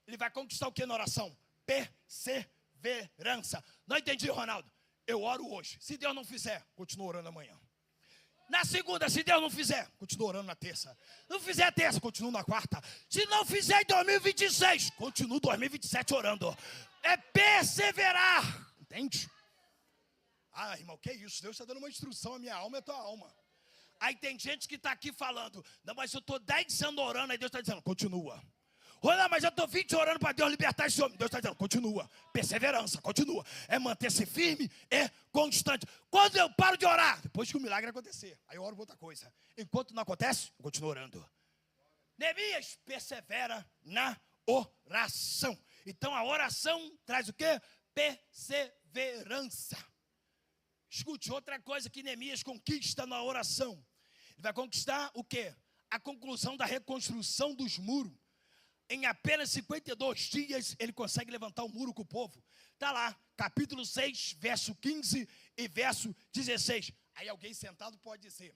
ele vai conquistar o que na oração? Perseverança. Não entendi, Ronaldo? Eu oro hoje. Se Deus não fizer, continuo orando amanhã. Na segunda, se Deus não fizer, continuo orando na terça. Não fizer a terça, continuo na quarta. Se não fizer em 2026, continuo 2027 orando. É perseverar. Entende? Irmão, que isso? Deus está dando uma instrução, a minha alma é a tua alma. Aí tem gente que está aqui falando, não, mas eu estou 10 anos orando, aí Deus está dizendo, continua. Olha, mas eu estou 20 orando para Deus libertar esse homem. Deus está dizendo, continua. Perseverança, continua. É manter-se firme e constante. Quando eu paro de orar, depois que o milagre acontecer, aí eu oro por outra coisa. Enquanto não acontece, eu continuo orando. Neemias persevera na oração. Então a oração traz o quê? Perseverança. Escute, outra coisa que Neemias conquista na oração. Ele vai conquistar o quê? A conclusão da reconstrução dos muros. Em apenas 52 dias, ele consegue levantar o muro com o povo. Está lá, capítulo 6, verso 15 e verso 16. Aí alguém sentado pode dizer,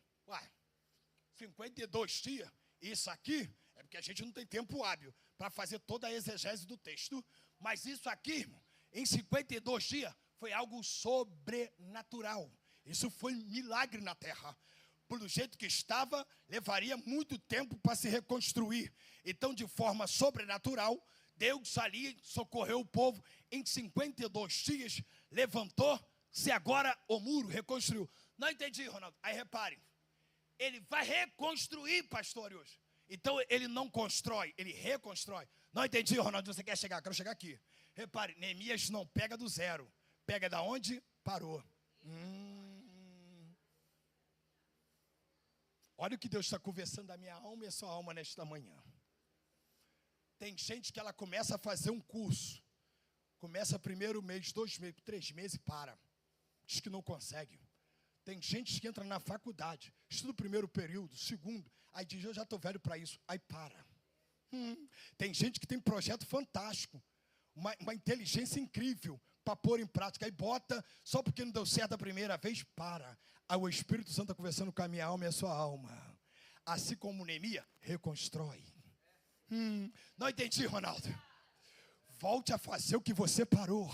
52 dias, isso aqui é porque a gente não tem tempo hábil para fazer toda a exegese do texto. Mas isso aqui, irmão, em 52 dias, foi algo sobrenatural. Isso foi um milagre na terra. Pelo jeito que estava, levaria muito tempo para se reconstruir. Então, de forma sobrenatural, Deus ali socorreu o povo. Em 52 dias, levantou-se agora o muro, reconstruiu. Não entendi, Ronaldo. Aí reparem, ele vai reconstruir, pastores. Então ele não constrói, ele reconstrói. Não entendi, Ronaldo, você quer chegar? Quero chegar aqui. Repare, Neemias não pega do zero. Pega da onde parou. Olha o que Deus está conversando da minha alma e a sua alma nesta manhã. Tem gente que ela começa a fazer um curso. Começa primeiro mês, 2 meses, 3 meses e para. Diz que não consegue. Tem gente que entra na faculdade, estuda o primeiro período, segundo, aí diz, eu já estou velho para isso, aí para. Tem gente que tem projeto fantástico, uma inteligência incrível para pôr em prática, aí bota, só porque não deu certo a primeira vez, para. Aí o Espírito Santo está conversando com a minha alma e a sua alma. Assim como Neemias, reconstrói. Não entendi, Ronaldo. Volte a fazer o que você parou.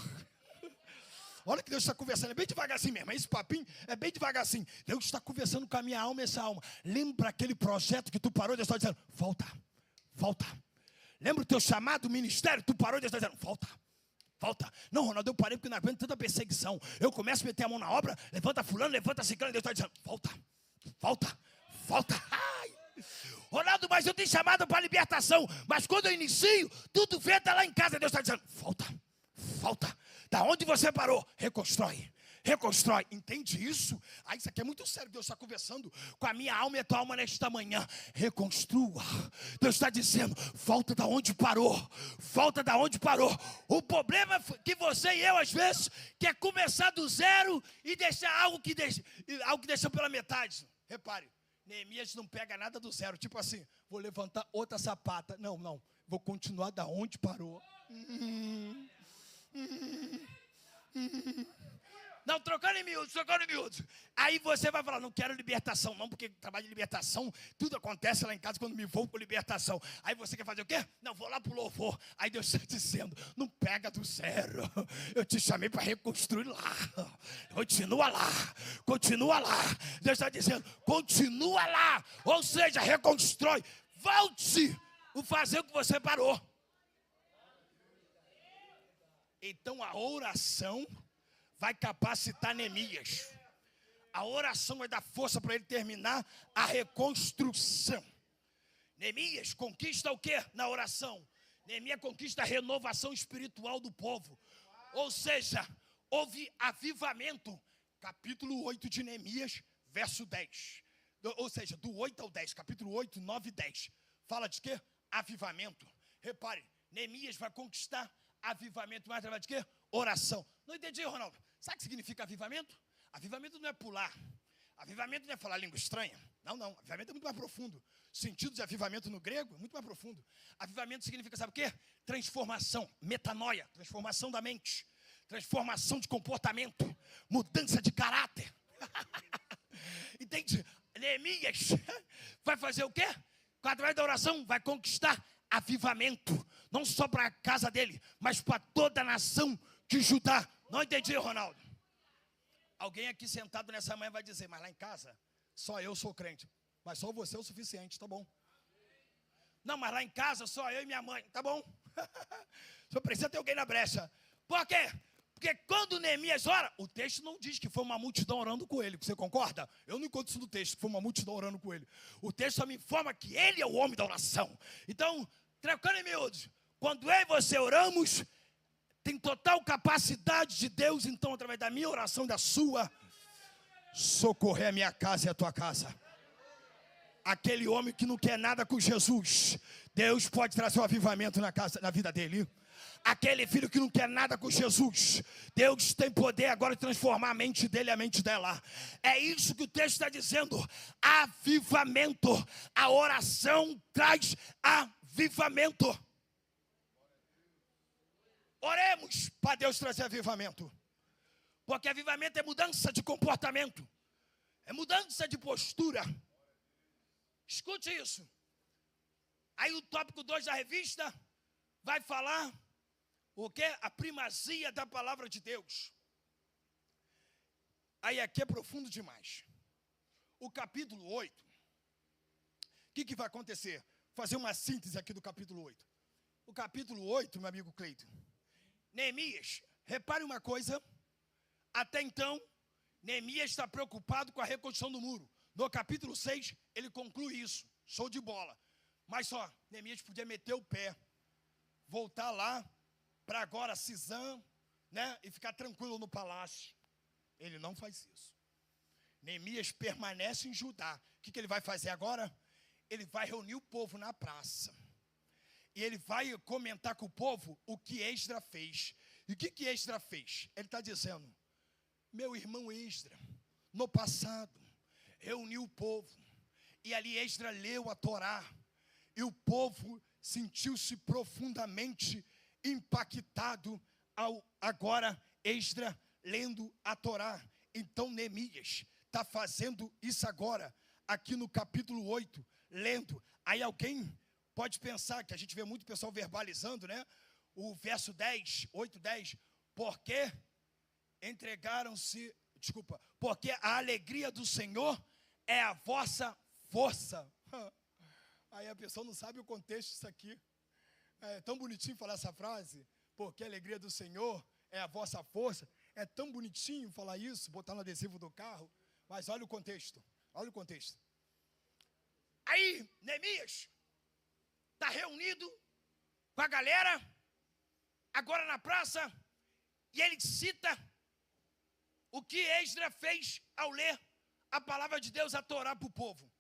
Olha que Deus está conversando, é bem devagarzinho mesmo, esse papinho é bem devagarzinho. Deus está conversando com a minha alma e essa alma. Lembra aquele projeto que tu parou, Deus está dizendo, volta, volta. Lembra o teu chamado ministério, tu parou, Deus está dizendo, volta, volta. Não, Ronaldo, eu parei porque não aguento tanta perseguição. Eu começo a meter a mão na obra, levanta fulano, levanta ciclano, Deus está dizendo, volta, volta, volta. Ai. Ronaldo, mas eu tenho chamado para libertação, mas quando eu inicio, tudo venta lá em casa, Deus está dizendo, volta, volta. Da onde você parou, reconstrói, reconstrói. Entende isso? Ah, isso aqui é muito sério. Deus está conversando com a minha alma e a tua alma nesta manhã. Reconstrua. Deus está dizendo, volta da onde parou. Volta da onde parou. O problema é que você e eu, às vezes, quer começar do zero e deixar algo que deixou pela metade. Repare, Neemias não pega nada do zero. Tipo assim, vou levantar outra sapata. Não, não. Vou continuar da onde parou. Não, trocando em miúdos. Aí você vai falar, não quero libertação, não, porque trabalho de libertação, tudo acontece lá em casa quando me vou com libertação. Aí você quer fazer o quê? Não, vou lá pro louvor. Aí Deus está dizendo, não pega do zero. Eu te chamei para reconstruir lá. Continua lá, continua lá. Deus está dizendo, continua lá. Ou seja, reconstrói. Volte o fazer o que você parou. Então a oração vai capacitar Neemias. A oração vai dar força para ele terminar a reconstrução. Neemias conquista o quê na oração? Neemias conquista a renovação espiritual do povo. Ou seja, houve avivamento. Capítulo 8 de Neemias, verso 10. Ou seja, do 8 ao 10, capítulo 8, 9 e 10. Fala de quê? Avivamento. Repare, Neemias vai conquistar avivamento, mais através de quê? Oração. Não entendi, Ronaldo. Sabe o que significa avivamento? Avivamento não é pular. Avivamento não é falar língua estranha. Não, não. Avivamento é muito mais profundo. O sentido de avivamento no grego é muito mais profundo. Avivamento significa, sabe o quê? Transformação, metanoia, transformação da mente, transformação de comportamento, mudança de caráter. Entende? Neemias vai fazer o quê? Através da oração vai conquistar avivamento, não só para a casa dele, mas para toda a nação de Judá. Não entendi, Ronaldo? Alguém aqui sentado nessa manhã vai dizer, mas lá em casa, só eu sou crente. Mas só você é o suficiente, tá bom? Não, mas lá em casa, só eu e minha mãe, tá bom? Só precisa ter alguém na brecha. Por quê? Porque quando Neemias ora, o texto não diz que foi uma multidão orando com ele. Você concorda? Eu não encontro isso no texto, que foi uma multidão orando com ele. O texto só me informa que ele é o homem da oração. Então, trocando em miúdos, quando eu e você oramos, tem total capacidade de Deus, então, através da minha oração, da sua, socorrer a minha casa e a tua casa. Aquele homem que não quer nada com Jesus, Deus pode trazer um avivamento na vida dele. Aquele filho que não quer nada com Jesus, Deus tem poder agora de transformar a mente dele e a mente dela. É isso que o texto está dizendo. Avivamento. A oração traz avivamento. Oremos para Deus trazer avivamento. Porque avivamento é mudança de comportamento. É mudança de postura. Escute isso. Aí o tópico 2 da revista vai falar o que? A primazia da palavra de Deus. Aí aqui é profundo demais. O capítulo 8. O que vai acontecer? Fazer uma síntese aqui do capítulo 8. O capítulo 8, meu amigo Cleiton. Neemias, repare uma coisa. Até então, Neemias está preocupado com a reconstrução do muro. No capítulo 6, ele conclui isso. Show de bola. Mas só, Neemias podia meter o pé, voltar lá para agora Cisã, né? E ficar tranquilo no palácio. Ele não faz isso. Neemias permanece em Judá. O que ele vai fazer agora? Ele vai reunir o povo na praça. E ele vai comentar com o povo o que Esdra fez. E o que Esdra fez? Ele está dizendo, meu irmão Esdra, no passado, reuniu o povo. E ali Esdra leu a Torá. E o povo sentiu-se profundamente impactado ao agora Esdra lendo a Torá. Então Neemias está fazendo isso agora, aqui no capítulo 8, lendo. Aí alguém pode pensar, que a gente vê muito pessoal verbalizando, né? O verso 10, 8, 10, porque a alegria do Senhor é a vossa força. Aí a pessoa não sabe o contexto disso aqui. É tão bonitinho falar essa frase, porque a alegria do Senhor é a vossa força. É tão bonitinho falar isso, botar no adesivo do carro, mas olha o contexto, olha o contexto. Aí, Neemias está reunido com a galera, agora na praça, e ele cita o que Esdra fez ao ler a palavra de Deus, a Torá para o povo.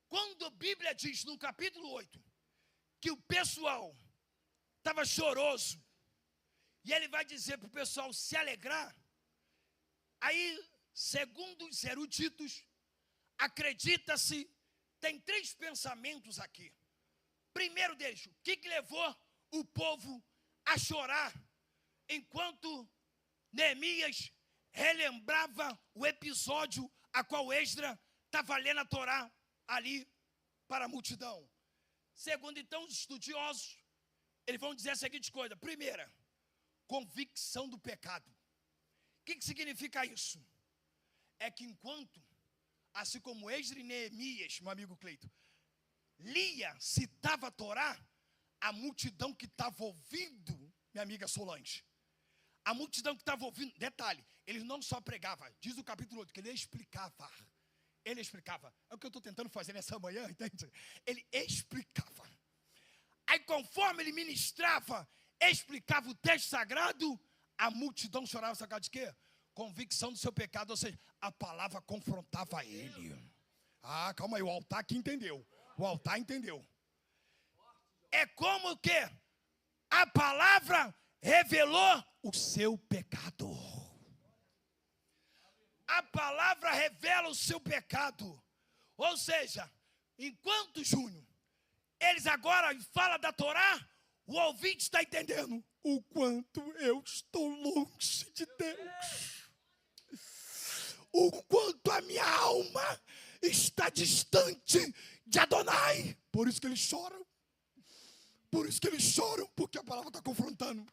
Quando a Bíblia diz no capítulo 8, que o pessoal estava choroso, e ele vai dizer para o pessoal se alegrar, aí, segundo os eruditos, acredita-se, tem 3 pensamentos aqui. Primeiro deles, o que levou o povo a chorar, enquanto Neemias relembrava o episódio a qual Esdra estava lendo a Torá ali para a multidão. Segundo, então, os estudiosos, eles vão dizer a seguinte coisa. Primeira, convicção do pecado. O que significa isso? É que enquanto, assim como Esdra e Neemias, meu amigo Cleito, citava a Torá, a multidão que estava ouvindo, minha amiga Solange, a multidão que estava ouvindo, detalhe, eles não só pregavam, diz o capítulo 8, que ele explicava. Ele explicava. É o que eu estou tentando fazer nessa manhã, entende? Ele explicava. Aí conforme ele ministrava, explicava o texto sagrado, a multidão chorava, sabe de quê? Convicção do seu pecado, ou seja, a palavra confrontava ele. Ah, calma aí, o altar aqui entendeu. O altar entendeu. É como que a palavra revelou o seu pecado. A palavra revela o seu pecado. Ou seja, enquanto, Júnior, eles agora falam da Torá, o ouvinte está entendendo o quanto eu estou longe de Deus. O quanto a minha alma está distante de Adonai. Por isso que eles choram. Por isso que eles choram, porque a palavra está confrontando.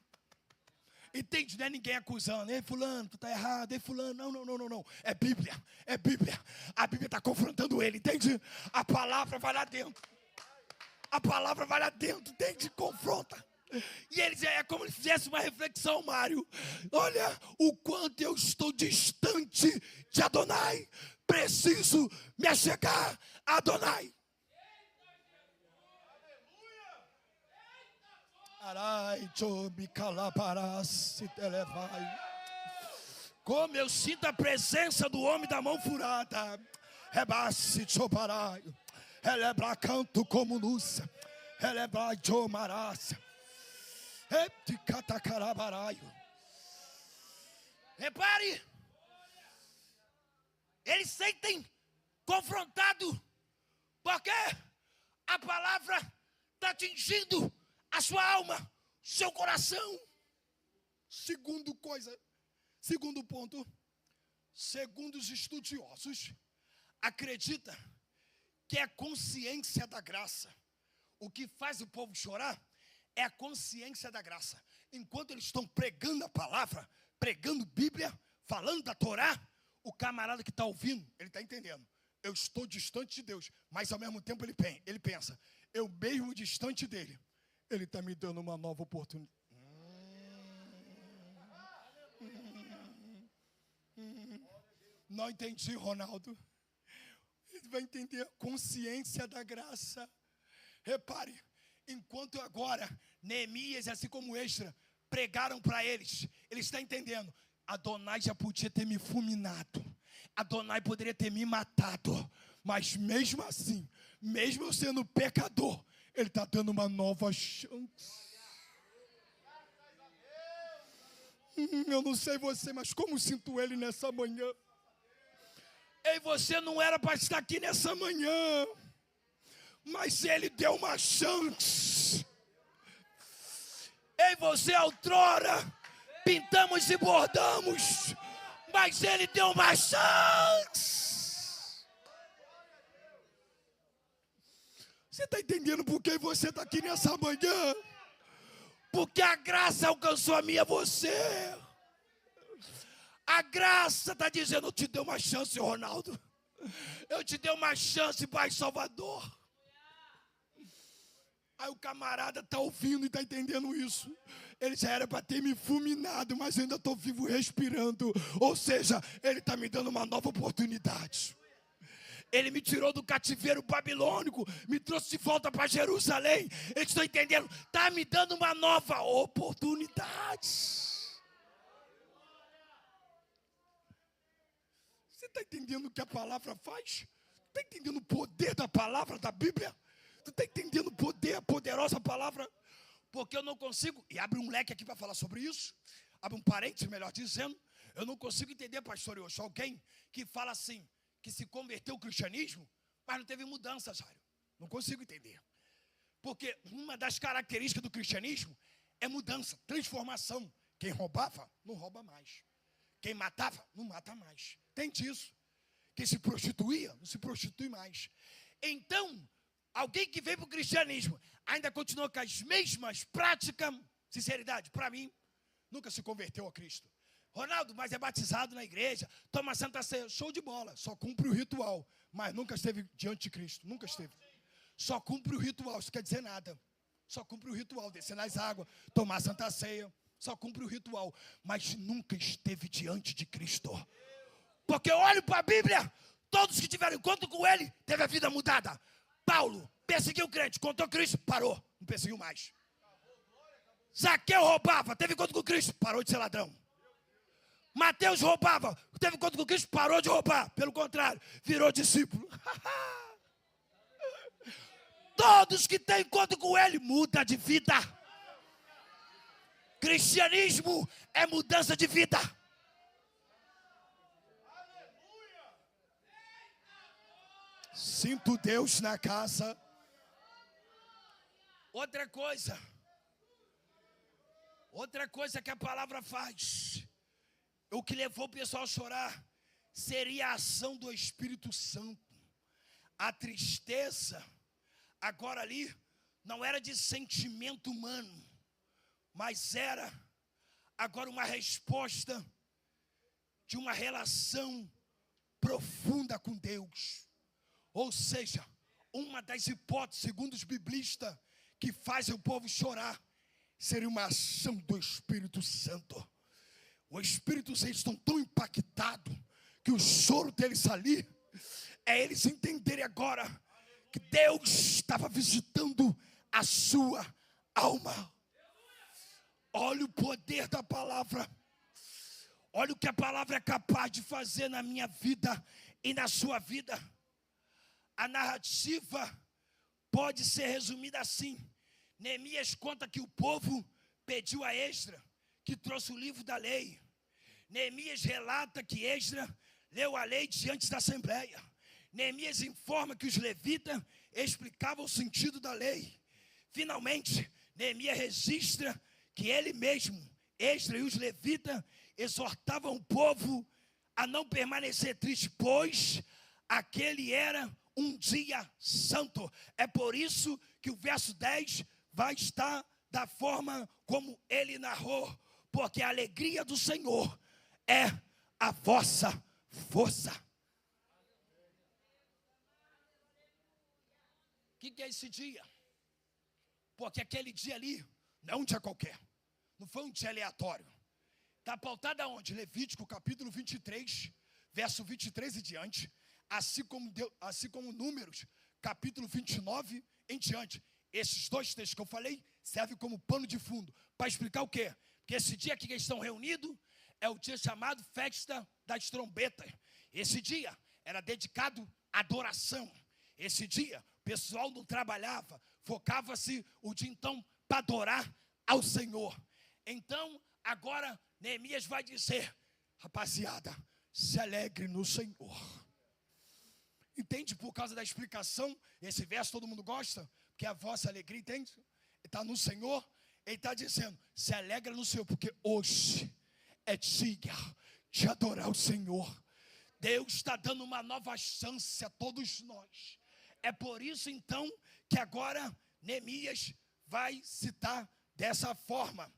Entende? Não é ninguém acusando. Ei, fulano, tu está errado. Ei, fulano, não. É Bíblia, é Bíblia. A Bíblia está confrontando ele, entende? A palavra vai lá dentro. A palavra vai lá dentro, entende? Confronta. E eles, é como se fizesse uma reflexão, Mário. Olha o quanto eu estou distante de Adonai. Preciso me achegar a Adonai. Como eu sinto a presença do homem da mão furada. Rebasse choparaio. Relebra canto como luz. Relebra jomarácia. Epticatacarabaraio. Repare. Eles sentem confrontado. Porque a palavra está atingindo a sua alma, seu coração. Segundo ponto, segundo os estudiosos, acredita que é a consciência da graça. O que faz o povo chorar é a consciência da graça. Enquanto eles estão pregando a palavra, pregando Bíblia, falando da Torá, o camarada que está ouvindo, ele está entendendo. Eu estou distante de Deus, mas ao mesmo tempo ele pensa, eu mesmo distante dele, ele está me dando uma nova oportunidade. Não entendi, Ronaldo. Ele vai entender a consciência da graça. Repare, enquanto agora Neemias, assim como Esdras, pregaram para eles, eles estão entendendo. Adonai já podia ter me fulminado, Adonai poderia ter me matado, mas mesmo assim, mesmo eu sendo pecador, Ele está dando uma nova chance. Eu não sei você, mas como sinto Ele nessa manhã. Ei, você não era para estar aqui nessa manhã, mas Ele deu uma chance. Ei, você outrora pintamos e bordamos, mas Ele deu uma chance. Você está entendendo por que você está aqui nessa manhã? Porque a graça alcançou a mim e a você. A graça está dizendo, eu te dei uma chance, Ronaldo. Eu te dei uma chance, Pai Salvador. Aí o camarada está ouvindo e está entendendo isso. Ele já era para ter me fulminado, mas eu ainda estou vivo respirando. Ou seja, Ele está me dando uma nova oportunidade. Ele me tirou do cativeiro babilônico, me trouxe de volta para Jerusalém. Eles estão entendendo, está me dando uma nova oportunidade. Você está entendendo o que a palavra faz? Está entendendo o poder da palavra da Bíblia? Tu está entendendo o poder, a poderosa palavra? Porque eu não consigo, e abre um leque aqui para falar sobre isso, abre um parênteses, melhor dizendo, eu não consigo entender, pastor Yoshi, alguém que fala assim, que se converteu ao cristianismo, mas não teve mudança, Jairo. Não consigo entender. Porque uma das características do cristianismo é mudança, transformação. Quem roubava, não rouba mais. Quem matava, não mata mais. Entende isso? Quem se prostituía, não se prostitui mais. Então, alguém que veio para o cristianismo ainda continua com as mesmas práticas, sinceridade, para mim, nunca se converteu a Cristo. Ronaldo, mas é batizado na igreja, toma Santa Ceia, show de bola, só cumpre o ritual, mas nunca esteve diante de Cristo, nunca esteve. Só cumpre o ritual, isso quer dizer nada. Só cumpre o ritual, descer nas águas, tomar Santa Ceia, só cumpre o ritual, mas nunca esteve diante de Cristo. Porque eu olho para a Bíblia, todos que tiveram encontro com Ele, teve a vida mudada. Paulo perseguiu o crente, contou Cristo, parou, não perseguiu mais. Zaqueu roubava, teve encontro com Cristo, parou de ser ladrão. Mateus roubava, teve encontro com Cristo, parou de roubar. Pelo contrário, virou discípulo. Todos que têm encontro com Ele, muda de vida. Cristianismo é mudança de vida. Sinto Deus na casa. Outra coisa que a palavra faz, o que levou o pessoal a chorar, seria a ação do Espírito Santo. A tristeza, agora ali, não era de sentimento humano, mas era agora uma resposta de uma relação profunda com Deus. Ou seja, uma das hipóteses, segundo os biblistas, que fazem o povo chorar, seria uma ação do Espírito Santo. O Espírito Santo estão tão impactados que o choro deles ali é eles entenderem agora que Deus estava visitando a sua alma. Olha o poder da palavra. Olha o que a palavra é capaz de fazer na minha vida e na sua vida. A narrativa pode ser resumida assim. Neemias conta que o povo pediu a Esdras, que trouxe o livro da lei. Neemias relata que Esdras leu a lei diante da assembleia. Neemias informa que os levitas explicavam o sentido da lei. Finalmente, Neemias registra que ele mesmo, Esdras e os levitas, exortavam o povo a não permanecer triste, pois aquele era um dia santo. É por isso que o verso 10 vai estar da forma como ele narrou, porque a alegria do Senhor é a vossa força. O que é esse dia? Porque aquele dia ali não é um dia qualquer, não foi um dia aleatório. Está pautado aonde? Levítico capítulo 23, verso 23 e diante, assim como Números capítulo 29 em diante. esses dois textos que eu falei servem como pano de fundo para explicar o quê? Porque esse dia aqui que eles estão reunidos é o dia chamado Festa das Trombetas. Esse dia era dedicado à adoração. Esse dia o pessoal não trabalhava, focava-se o dia então para adorar ao Senhor. Então, agora Neemias vai dizer, rapaziada, se alegre no Senhor. Entende? Por causa da explicação, esse verso todo mundo gosta, porque a vossa alegria, entende? Está no Senhor, ele está dizendo, se alegra no Senhor, porque hoje é dia de adorar o Senhor. Deus está dando uma nova chance a todos nós. É por isso então que agora Neemias vai citar dessa forma.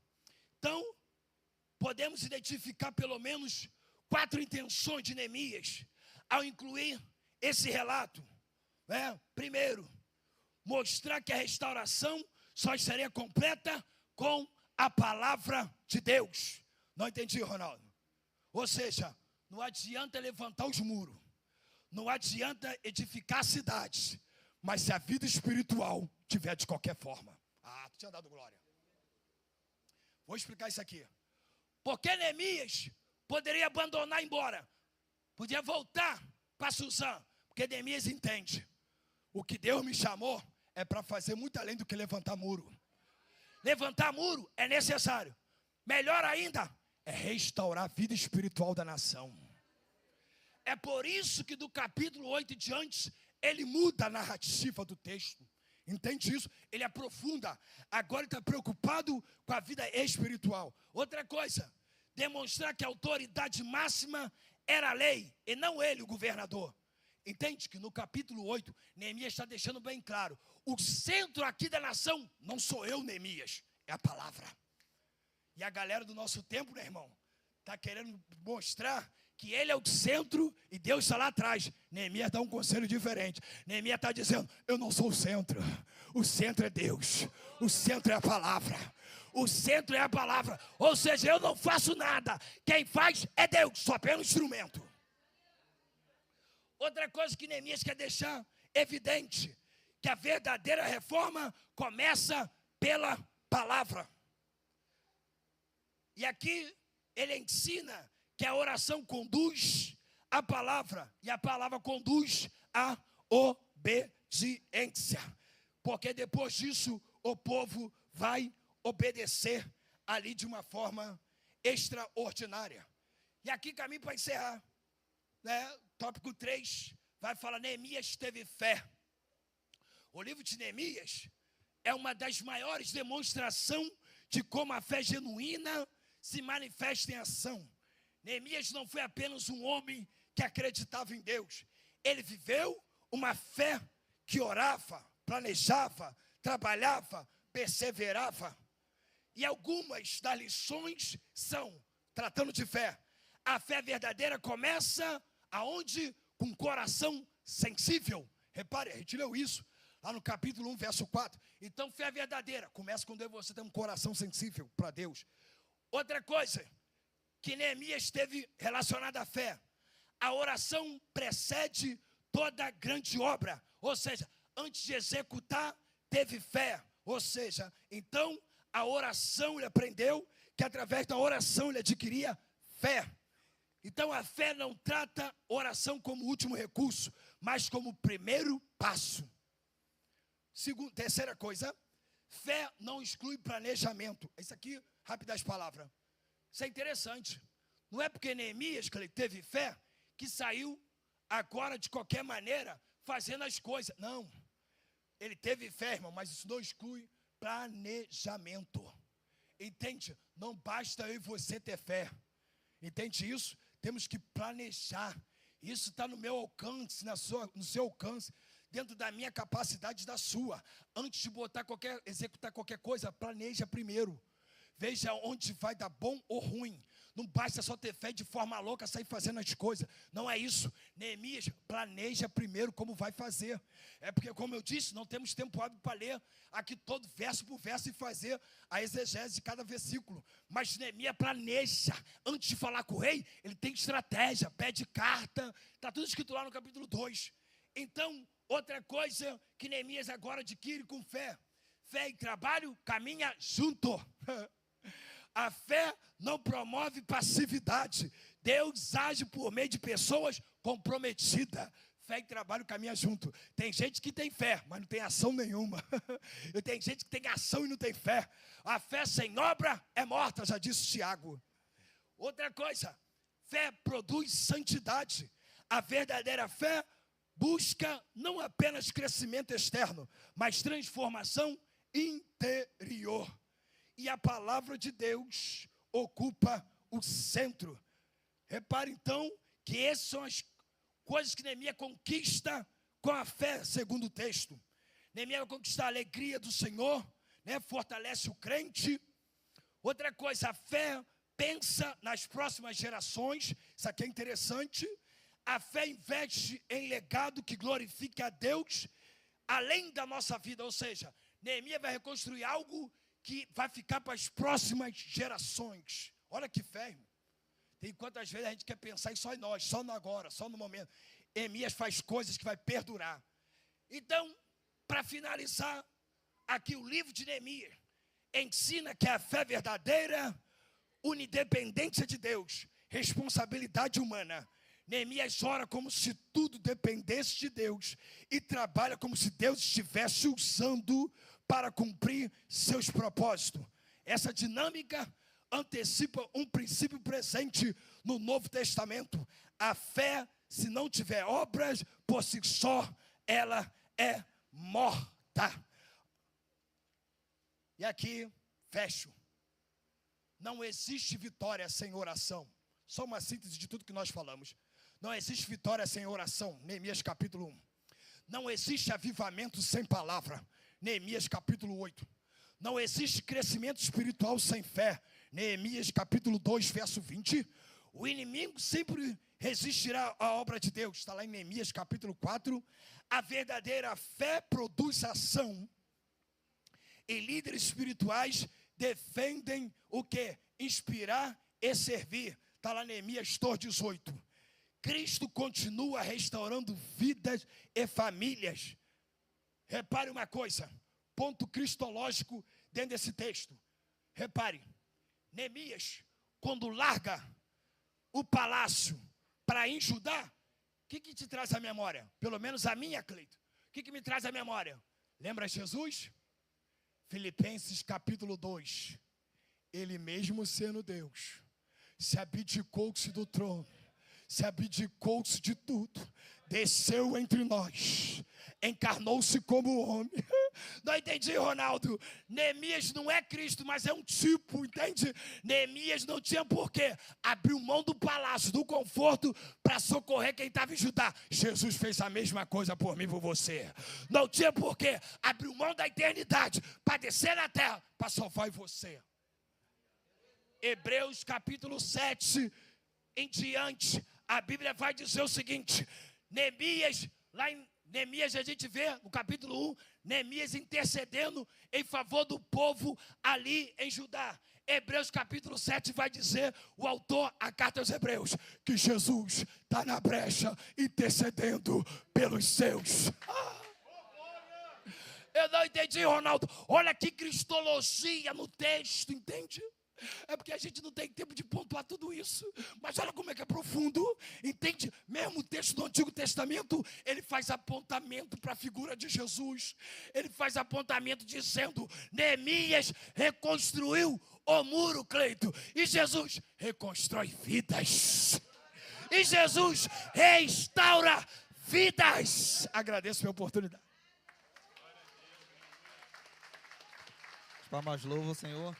Então, podemos identificar pelo menos 4 intenções de Neemias ao incluir esse relato. Primeiro, mostrar que a restauração só seria completa com a palavra de Deus. Não entendi, Ronaldo? Ou seja, não adianta levantar os muros, não adianta edificar cidades, mas se a vida espiritual tiver de qualquer forma. Ah, tu tinha dado glória. Vou explicar isso aqui. Porque Neemias poderia abandonar e ir embora, podia voltar para Suzã, porque Neemias entende, o que Deus me chamou é para fazer muito além do que levantar muro. Levantar muro é necessário. Melhor ainda, é restaurar a vida espiritual da nação. É por isso que do capítulo 8 em diante, ele muda a narrativa do texto. Entende isso? Ele aprofunda. Agora ele está preocupado com a vida espiritual. Outra coisa, demonstrar que a autoridade máxima era a lei e não ele, o governador. Entende que no capítulo 8, Neemias está deixando bem claro, o centro aqui da nação não sou eu, Neemias, é a palavra. E a galera do nosso tempo, né, irmão, está querendo mostrar que ele é o centro e Deus está lá atrás. Neemias dá um conselho diferente. Neemias está dizendo, eu não sou o centro é Deus, o centro é a palavra. O centro é a palavra, ou seja, eu não faço nada, quem faz é Deus, sou apenas um instrumento. Outra coisa que Neemias quer deixar evidente, que a verdadeira reforma começa pela palavra. E aqui ele ensina que a oração conduz à palavra, e a palavra conduz à obediência. Porque depois disso, o povo vai obedecer ali de uma forma extraordinária. E aqui, caminho para encerrar, tópico 3, vai falar, Neemias teve fé. O livro de Neemias é uma das maiores demonstrações de como a fé genuína se manifesta em ação. Neemias não foi apenas um homem que acreditava em Deus. Ele viveu uma fé que orava, planejava, trabalhava, perseverava. E algumas das lições são, tratando de fé, a fé verdadeira começa aonde? Com coração sensível. Repare, a gente leu isso lá no capítulo 1, verso 4. Então, fé verdadeira começa quando você tem um coração sensível para Deus. Outra coisa que Neemias teve relacionada à fé, a oração precede toda grande obra. Ou seja, antes de executar, teve fé. Ou seja, então, a oração, ele aprendeu que através da oração ele adquiria fé. Então a fé não trata oração como último recurso, mas como primeiro passo. Terceira coisa, fé não exclui planejamento. Isso aqui, rápido as palavras. Isso é interessante. Não é porque Neemias, que ele teve fé, que saiu agora de qualquer maneira fazendo as coisas. Não. Ele teve fé, irmão, mas isso não exclui planejamento. Entende? Não basta eu e você ter fé. Entende isso? Temos que planejar. Isso está no meu alcance, no seu alcance, dentro da minha capacidade, da sua. Antes de executar qualquer coisa, planeja primeiro. Veja onde vai dar bom ou ruim. Não basta só ter fé de forma louca, sair fazendo as coisas. Não é isso. Neemias planeja primeiro como vai fazer. É porque, como eu disse, não temos tempo hábil para ler aqui todo verso por verso e fazer a exegese de cada versículo. Mas Neemias planeja. Antes de falar com o rei, ele tem estratégia, pede carta. Está tudo escrito lá no capítulo 2. Então, outra coisa que Neemias agora adquire com fé. fé e trabalho caminham junto. A fé não promove passividade. Deus age por meio de pessoas comprometidas. Fé e trabalho caminham junto. Tem gente que tem fé, mas não tem ação nenhuma. E tem gente que tem ação e não tem fé. A fé sem obra é morta, já disse Tiago. Outra coisa, fé produz santidade. A verdadeira fé busca não apenas crescimento externo, mas transformação interior. E a palavra de Deus ocupa o centro. Repare então que essas são as coisas que Neemias conquista com a fé, segundo o texto. Neemias vai conquistar a alegria do Senhor, né? Fortalece o crente. Outra coisa, a fé pensa nas próximas gerações. Isso aqui é interessante. A fé investe em legado que glorifique a Deus além da nossa vida. Ou seja, Neemias vai reconstruir algo que vai ficar para as próximas gerações. Olha que fé, irmão. Tem quantas vezes a gente quer pensar só em nós, só no agora, só no momento. Neemias faz coisas que vai perdurar. Então, para finalizar, aqui o livro de Neemias ensina que a fé verdadeira une independência de Deus, responsabilidade humana. Neemias ora como se tudo dependesse de Deus e trabalha como se Deus estivesse usando para cumprir seus propósitos. Essa dinâmica antecipa um princípio presente no Novo Testamento. A fé, se não tiver obras, por si só, ela é morta. E aqui, fecho. Não existe vitória sem oração. Só uma síntese de tudo que nós falamos. Não existe vitória sem oração. Neemias capítulo 1. Não existe avivamento sem palavra. Neemias capítulo 8. Não existe crescimento espiritual sem fé. Neemias capítulo 2, verso 20. O inimigo sempre resistirá à obra de Deus. Está lá em Neemias capítulo 4. A verdadeira fé produz ação. E líderes espirituais defendem o quê? Inspirar e servir. Está lá em Neemias 18. Cristo continua restaurando vidas e famílias. Repare uma coisa. Ponto cristológico dentro desse texto. Repare. Neemias, quando larga o palácio para ir em Judá, o que te traz à memória? Pelo menos a minha, Cleito. O que me traz à memória? Lembra Jesus? Filipenses capítulo 2. Ele mesmo sendo Deus, se abdicou-se do trono, se abdicou-se de tudo, desceu entre nós, encarnou-se como homem. Não entendi, Ronaldo. Neemias não é Cristo, mas é um tipo, entende? Neemias não tinha porquê. Abriu mão do palácio, do conforto, para socorrer quem estava em Judá. Jesus fez a mesma coisa por mim e por você. Não tinha porquê. Abriu mão da eternidade, para descer na terra, para salvar você. Hebreus capítulo 7 em diante, a Bíblia vai dizer o seguinte. Neemias, lá em Neemias a gente vê no capítulo 1, Neemias intercedendo em favor do povo ali em Judá. Hebreus capítulo 7 vai dizer, o autor, a carta aos Hebreus, que Jesus está na brecha intercedendo pelos seus. Eu não entendi, Ronaldo. Olha que cristologia no texto, entende? É porque a gente não tem tempo de pontuar tudo isso. Mas olha como é que é profundo. Entende? Mesmo o texto do Antigo Testamento, ele faz apontamento para a figura de Jesus. Ele faz apontamento dizendo, Neemias reconstruiu o muro, Cleito. E Jesus reconstrói vidas. E Jesus restaura vidas. Agradeço a oportunidade. Palmas louvam, Senhor.